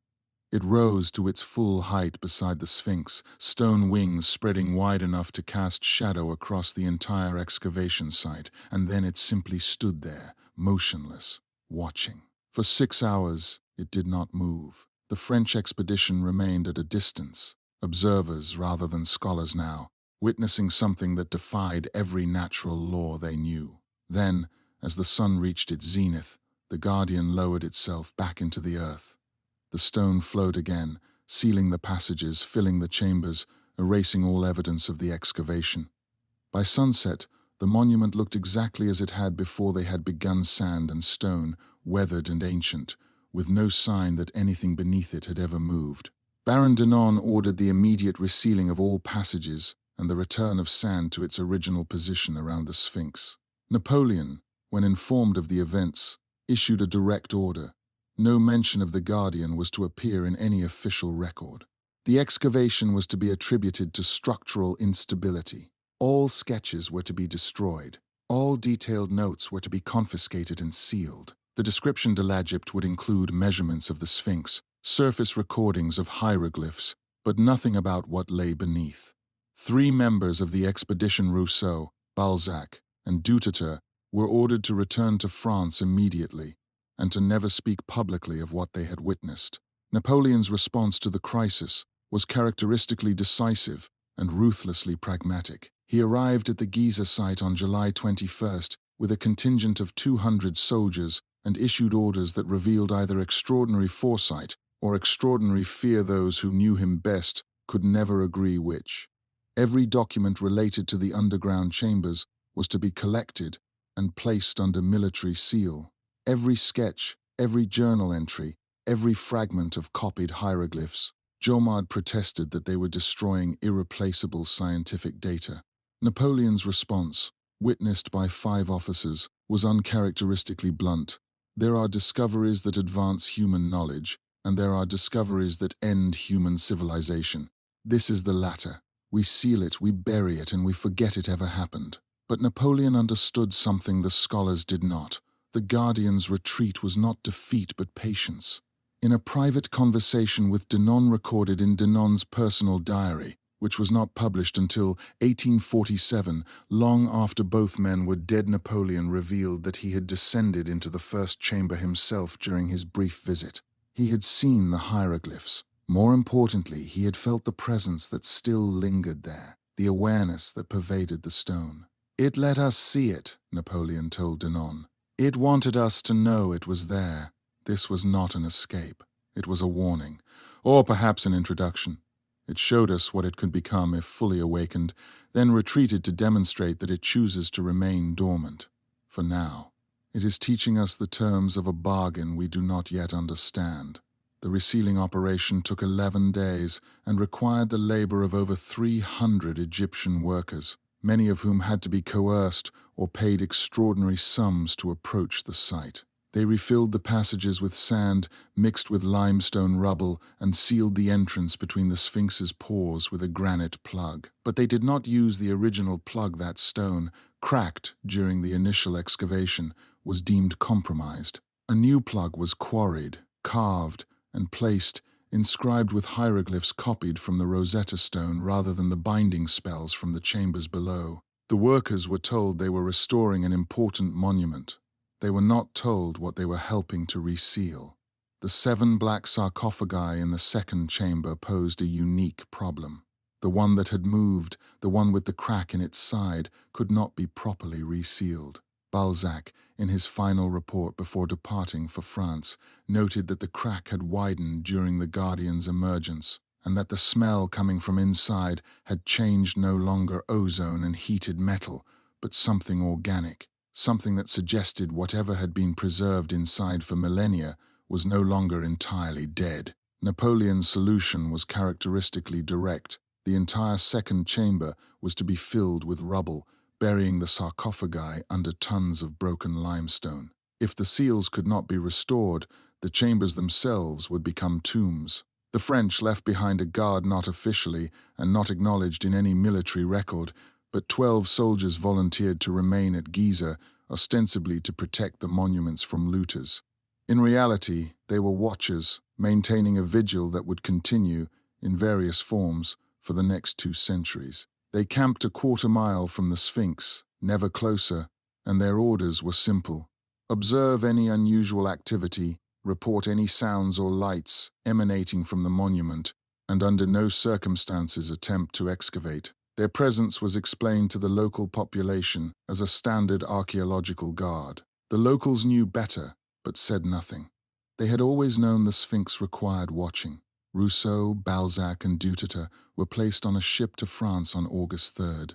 It rose to its full height beside the Sphinx, stone wings spreading wide enough to cast shadow across the entire excavation site, and then it simply stood there, motionless, watching. For 6 hours, it did not move. The French expedition remained at a distance, observers rather than scholars now, witnessing something that defied every natural law they knew. Then, as the sun reached its zenith, the guardian lowered itself back into the earth. The stone flowed again, sealing the passages, filling the chambers, erasing all evidence of the excavation. By sunset, the monument looked exactly as it had before they had begun, sand and stone, weathered and ancient, with no sign that anything beneath it had ever moved. Baron Denon ordered the immediate resealing of all passages, and the return of sand to its original position around the Sphinx. Napoleon, when informed of the events, issued a direct order. No mention of the Guardian was to appear in any official record. The excavation was to be attributed to structural instability. All sketches were to be destroyed. All detailed notes were to be confiscated and sealed. The description de l'Egypte would include measurements of the Sphinx, surface recordings of hieroglyphs, but nothing about what lay beneath. 3 members of the expedition, Rousseau, Balzac, and Dutertre, were ordered to return to France immediately and to never speak publicly of what they had witnessed. Napoleon's response to the crisis was characteristically decisive and ruthlessly pragmatic. He arrived at the Giza site on July 21st with a contingent of 200 soldiers and issued orders that revealed either extraordinary foresight or extraordinary fear. Those who knew him best could never agree which. Every document related to the underground chambers was to be collected and placed under military seal. Every sketch, every journal entry, every fragment of copied hieroglyphs. Jomard protested that they were destroying irreplaceable scientific data. Napoleon's response, witnessed by 5 officers, was uncharacteristically blunt. There are discoveries that advance human knowledge, and there are discoveries that end human civilization. This is the latter. We seal it, we bury it, and we forget it ever happened. But Napoleon understood something the scholars did not. The Guardian's retreat was not defeat but patience. In a private conversation with Denon recorded in Denon's personal diary, which was not published until 1847, long after both men were dead, Napoleon revealed that he had descended into the first chamber himself during his brief visit. He had seen the hieroglyphs. More importantly, he had felt the presence that still lingered there, the awareness that pervaded the stone. "It let us see it," Napoleon told Denon. "It wanted us to know it was there." This was not an escape. It was a warning, or perhaps an introduction. It showed us what it could become if fully awakened, then retreated to demonstrate that it chooses to remain dormant. For now, it is teaching us the terms of a bargain we do not yet understand. The resealing operation took 11 days and required the labor of over 300 Egyptian workers, many of whom had to be coerced or paid extraordinary sums to approach the site. They refilled the passages with sand mixed with limestone rubble and sealed the entrance between the Sphinx's pores with a granite plug. But they did not use the original plug. That stone, cracked during the initial excavation, was deemed compromised. A new plug was quarried, carved, and placed, inscribed with hieroglyphs copied from the Rosetta Stone rather than the binding spells from the chambers below. The workers were told they were restoring an important monument. They were not told what they were helping to reseal. The 7 black sarcophagi in the second chamber posed a unique problem. The one that had moved, the one with the crack in its side, could not be properly resealed. Balzac, in his final report before departing for France, noted that the crack had widened during the Guardian's emergence, and that the smell coming from inside had changed no longer ozone and heated metal, but something organic, something that suggested whatever had been preserved inside for millennia was no longer entirely dead. Napoleon's solution was characteristically direct. The entire second chamber was to be filled with rubble, burying the sarcophagi under tons of broken limestone. If the seals could not be restored, the chambers themselves would become tombs. The French left behind a guard not officially and not acknowledged in any military record, but 12 soldiers volunteered to remain at Giza, ostensibly to protect the monuments from looters. In reality, they were watchers, maintaining a vigil that would continue, in various forms, for the next 2 centuries. They camped a quarter-mile from the Sphinx, never closer, and their orders were simple. Observe any unusual activity, report any sounds or lights emanating from the monument, and under no circumstances attempt to excavate. Their presence was explained to the local population as a standard archaeological guard. The locals knew better, but said nothing. They had always known the Sphinx required watching. Rousseau, Balzac, and Dutertre were placed on a ship to France on August 3rd.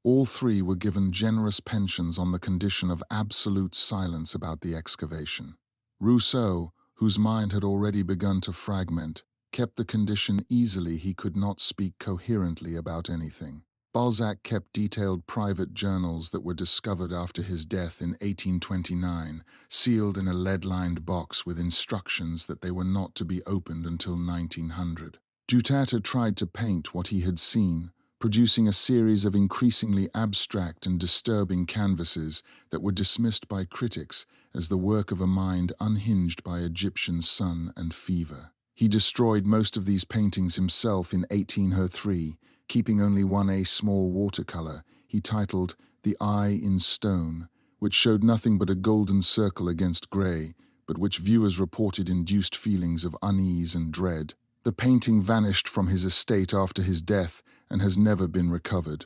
All 3 were given generous pensions on the condition of absolute silence about the excavation. Rousseau, whose mind had already begun to fragment, kept the condition easily. He could not speak coherently about anything. Balzac kept detailed private journals that were discovered after his death in 1829, sealed in a lead-lined box with instructions that they were not to be opened until 1900. Duterte tried to paint what he had seen, producing a series of increasingly abstract and disturbing canvases that were dismissed by critics as the work of a mind unhinged by Egyptian sun and fever. He destroyed most of these paintings himself in 1803, keeping only a small watercolor he titled The Eye in Stone, which showed nothing but a golden circle against grey, but which viewers reported induced feelings of unease and dread. The painting vanished from his estate after his death and has never been recovered.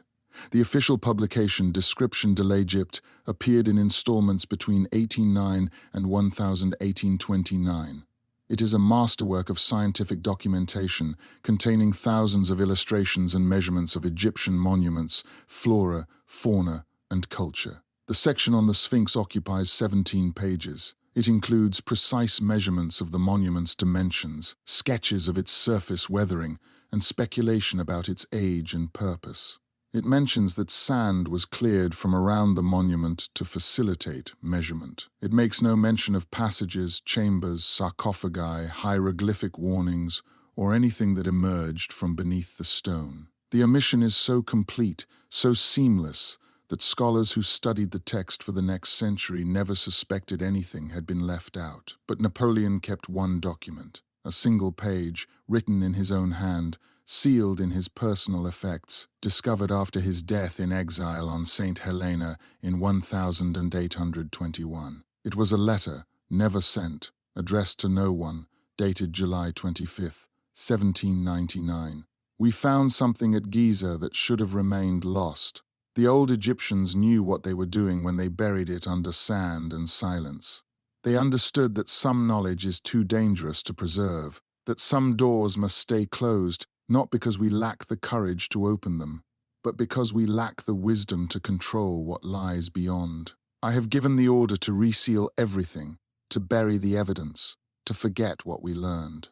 The official publication Description de l'Egypte appeared in installments between 1809 and 1829. It is a masterwork of scientific documentation containing thousands of illustrations and measurements of Egyptian monuments, flora, fauna, and culture. The section on the Sphinx occupies 17 pages. It includes precise measurements of the monument's dimensions, sketches of its surface weathering, and speculation about its age and purpose. It mentions that sand was cleared from around the monument to facilitate measurement. It makes no mention of passages, chambers, sarcophagi, hieroglyphic warnings, or anything that emerged from beneath the stone. The omission is so complete, so seamless, that scholars who studied the text for the next century never suspected anything had been left out. But Napoleon kept one document, a single page, written in his own hand, sealed in his personal effects, discovered after his death in exile on St. Helena in 1821. It was a letter, never sent, addressed to no one, dated July 25, 1799. We found something at Giza that should have remained lost. The old Egyptians knew what they were doing when they buried it under sand and silence. They understood that some knowledge is too dangerous to preserve, that some doors must stay closed, not because we lack the courage to open them, but because we lack the wisdom to control what lies beyond. I have given the order to reseal everything, to bury the evidence, to forget what we learned.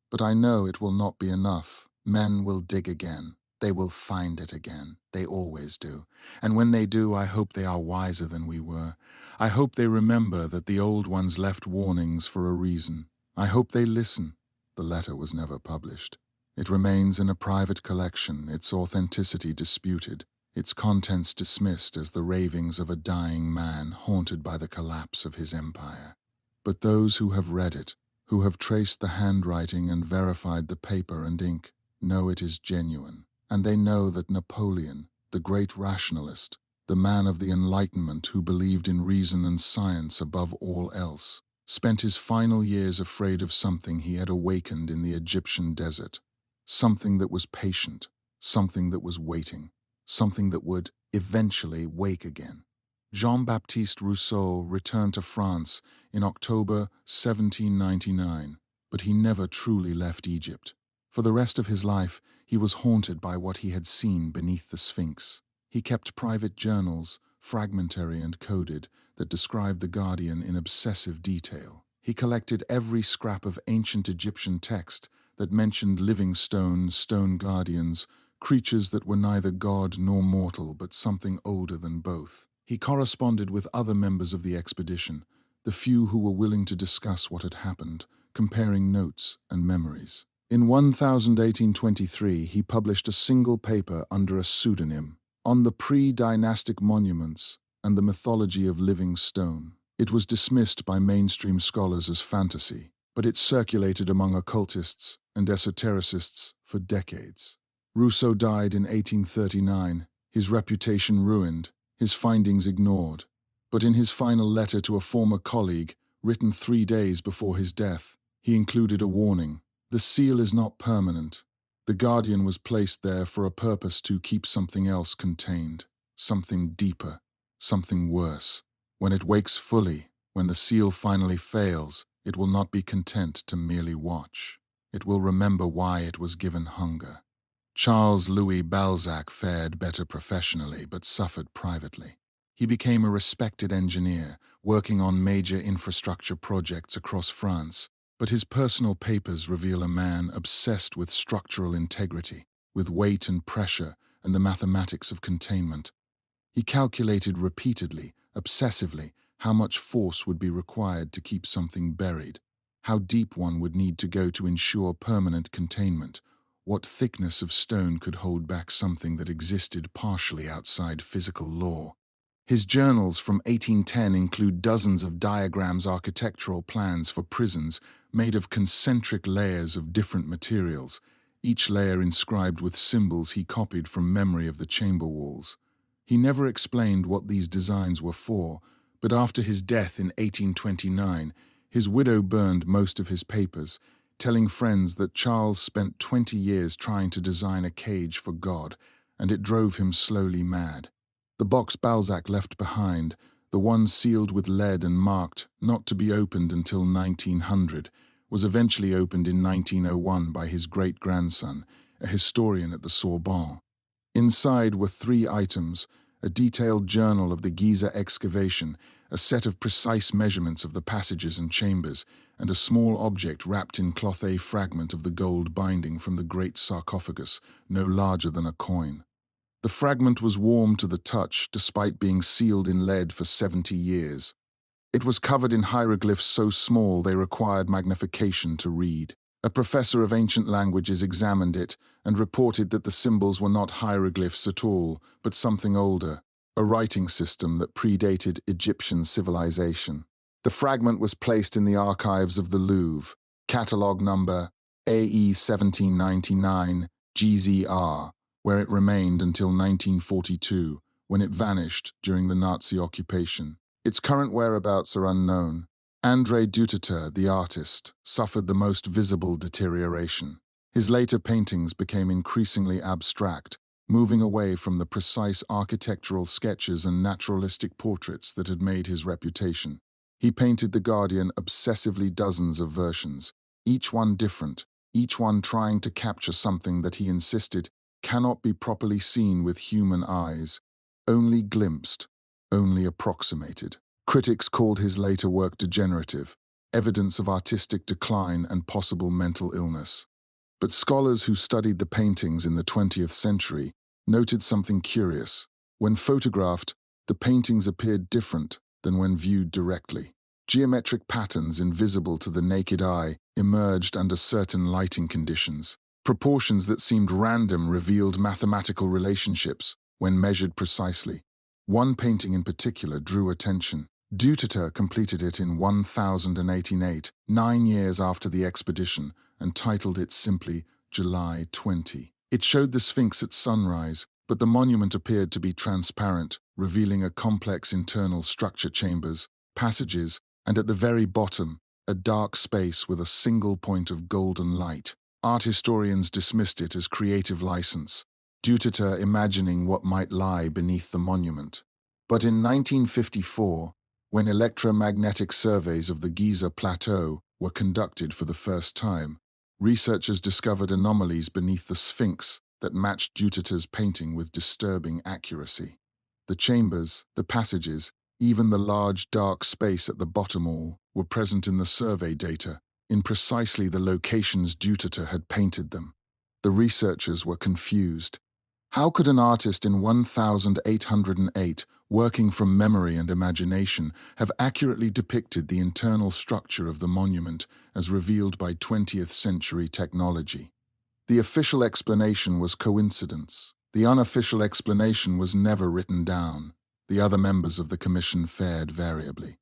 But I know it will not be enough. Men will dig again. They will find it again. They always do. And when they do, I hope they are wiser than we were. I hope they remember that the old ones left warnings for a reason. I hope they listen. The letter was never published. It remains in a private collection, its authenticity disputed, its contents dismissed as the ravings of a dying man haunted by the collapse of his empire. But those who have read it, who have traced the handwriting and verified the paper and ink, know it is genuine. And they know that Napoleon, the great rationalist, the man of the Enlightenment who believed in reason and science above all else, spent his final years afraid of something he had awakened in the Egyptian desert. Something that was patient, something that was waiting, something that would eventually wake again. Jean-Baptiste Rousseau returned to France in October 1799, but he never truly left Egypt. For the rest of his life, he was haunted by what he had seen beneath the Sphinx. He kept private journals, fragmentary and coded, that described the Guardian in obsessive detail. He collected every scrap of ancient Egyptian text that mentioned living stones, stone guardians, creatures that were neither god nor mortal but something older than both. He corresponded with other members of the expedition, the few who were willing to discuss what had happened, comparing notes and memories. In 1823, he published a single paper under a pseudonym, On the Pre-Dynastic Monuments and the Mythology of Living Stone. It was dismissed by mainstream scholars as fantasy, but it circulated among occultists and esotericists for decades. Rousseau died in 1839, his reputation ruined, his findings ignored. But in his final letter to a former colleague, written 3 days before his death, he included a warning. The seal is not permanent. The Guardian was placed there for a purpose to keep something else contained, something deeper, something worse. When it wakes fully, when the seal finally fails, it will not be content to merely watch. It will remember why it was given hunger. Charles Louis Balzac fared better professionally but suffered privately. He became a respected engineer, working on major infrastructure projects across France, but his personal papers reveal a man obsessed with structural integrity, with weight and pressure, and the mathematics of containment. He calculated repeatedly, obsessively, how much force would be required to keep something buried, how deep one would need to go to ensure permanent containment, what thickness of stone could hold back something that existed partially outside physical law. His journals from 1810 include dozens of diagrams, architectural plans for prisons made of concentric layers of different materials, each layer inscribed with symbols he copied from memory of the chamber walls. He never explained what these designs were for, but after his death in 1829, his widow burned most of his papers, telling friends that Charles spent 20 years trying to design a cage for God, and it drove him slowly mad. The box Balzac left behind, the one sealed with lead and marked not to be opened until 1900, was eventually opened in 1901 by his great-grandson, a historian at the Sorbonne. Inside were 3 items: a detailed journal of the Giza excavation, a set of precise measurements of the passages and chambers, and a small object wrapped in cloth, a fragment of the gold binding from the great sarcophagus, no larger than a coin. The fragment was warm to the touch, despite being sealed in lead for 70 years. It was covered in hieroglyphs so small they required magnification to read. A professor of ancient languages examined it and reported that the symbols were not hieroglyphs at all, but something older, a writing system that predated Egyptian civilization. The fragment was placed in the archives of the Louvre, catalogue number AE 1799 GZR, where it remained until 1942, when it vanished during the Nazi occupation. Its current whereabouts are unknown. André Dutilleux, the artist, suffered the most visible deterioration. His later paintings became increasingly abstract, moving away from the precise architectural sketches and naturalistic portraits that had made his reputation. He painted The Guardian obsessively, dozens of versions, each one different, each one trying to capture something that he insisted cannot be properly seen with human eyes, only glimpsed, only approximated. Critics called his later work degenerative, evidence of artistic decline and possible mental illness. But scholars who studied the paintings in the 20th century noted something curious. When photographed, the paintings appeared different than when viewed directly. Geometric patterns invisible to the naked eye emerged under certain lighting conditions. Proportions that seemed random revealed mathematical relationships when measured precisely. One painting in particular drew attention. Dutilleux completed it in 1088, 9 years after the expedition, and titled it simply July 20. It showed the Sphinx at sunrise, but the monument appeared to be transparent, revealing a complex internal structure, chambers, passages, and at the very bottom, a dark space with a single point of golden light. Art historians dismissed it as creative license, Dutilleux imagining what might lie beneath the monument. But in 1954, when electromagnetic surveys of the Giza Plateau were conducted for the first time, researchers discovered anomalies beneath the Sphinx that matched Dutilleux's painting with disturbing accuracy. The chambers, the passages, even the large dark space at the bottom all were present in the survey data, in precisely the locations Dutilleux had painted them. The researchers were confused. How could an artist in 1808, working from memory and imagination, have accurately depicted the internal structure of the monument as revealed by 20th century technology? The official explanation was coincidence. The unofficial explanation was never written down. The other members of the commission fared variably.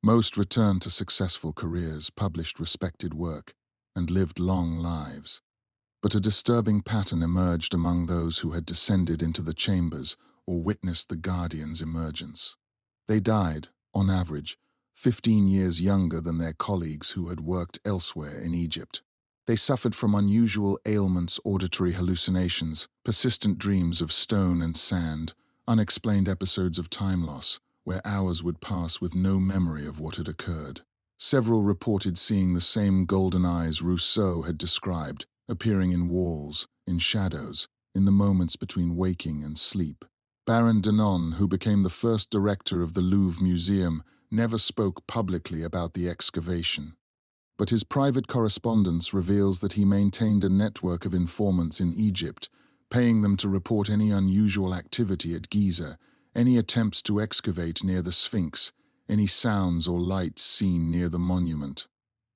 Most returned to successful careers, published respected work, and lived long lives. But a disturbing pattern emerged among those who had descended into the chambers or witnessed the Guardian's emergence. They died, on average, 15 years younger than their colleagues who had worked elsewhere in Egypt. They suffered from unusual ailments, auditory hallucinations, persistent dreams of stone and sand, unexplained episodes of time loss, where hours would pass with no memory of what had occurred. Several reported seeing the same golden eyes Rousseau had described, appearing in walls, in shadows, in the moments between waking and sleep. Baron Denon, who became the first director of the Louvre Museum, never spoke publicly about the excavation. But his private correspondence reveals that he maintained a network of informants in Egypt, paying them to report any unusual activity at Giza, any attempts to excavate near the Sphinx, any sounds or lights seen near the monument.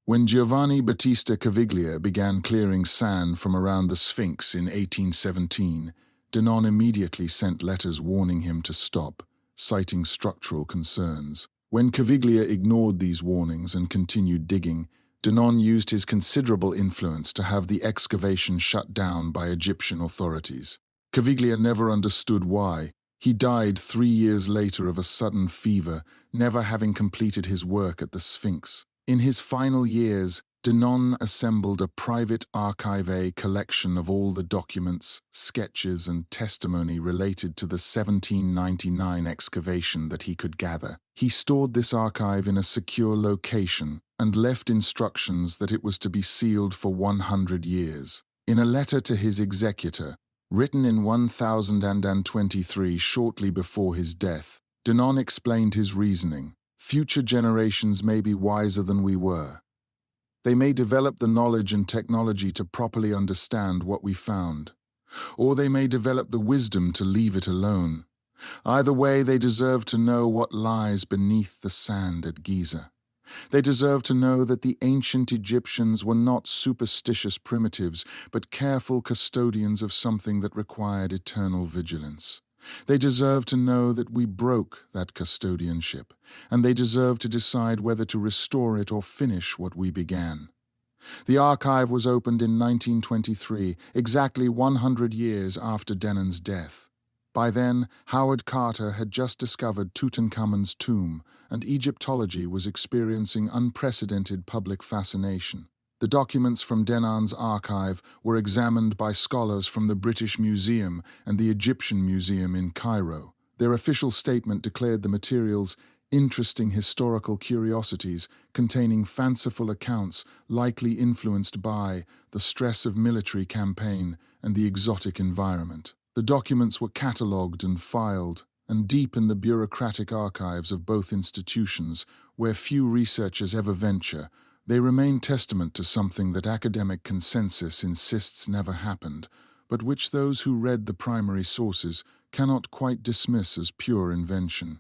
When Giovanni Battista Caviglia began clearing sand from around the Sphinx in 1817, Denon immediately sent letters warning him to stop, citing structural concerns. When Caviglia ignored these warnings and continued digging, Denon used his considerable influence to have the excavation shut down by Egyptian authorities. Caviglia never understood why. He died 3 years later of a sudden fever, never having completed his work at the Sphinx. In his final years, Denon assembled a private archive collection of all the documents, sketches, and testimony related to the 1799 excavation that he could gather. He stored this archive in a secure location and left instructions that it was to be sealed for 100 years. In a letter to his executor, written in 1023 shortly before his death, Denon explained his reasoning. Future generations may be wiser than we were. They may develop the knowledge and technology to properly understand what we found, or they may develop the wisdom to leave it alone. Either way, they deserve to know what lies beneath the sand at Giza. They deserve to know that the ancient Egyptians were not superstitious primitives, but careful custodians of something that required eternal vigilance. They deserve to know that we broke that custodianship, and they deserve to decide whether to restore it or finish what we began. The archive was opened in 1923, exactly 100 years after Denon's death. By then, Howard Carter had just discovered Tutankhamun's tomb, and Egyptology was experiencing unprecedented public fascination. The documents from Denon's archive were examined by scholars from the British Museum and the Egyptian Museum in Cairo. Their official statement declared the materials interesting historical curiosities containing fanciful accounts likely influenced by the stress of military campaign and the exotic environment. The documents were catalogued and filed, and deep in the bureaucratic archives of both institutions, where few researchers ever venture, they remain testament to something that academic consensus insists never happened, but which those who read the primary sources cannot quite dismiss as pure invention.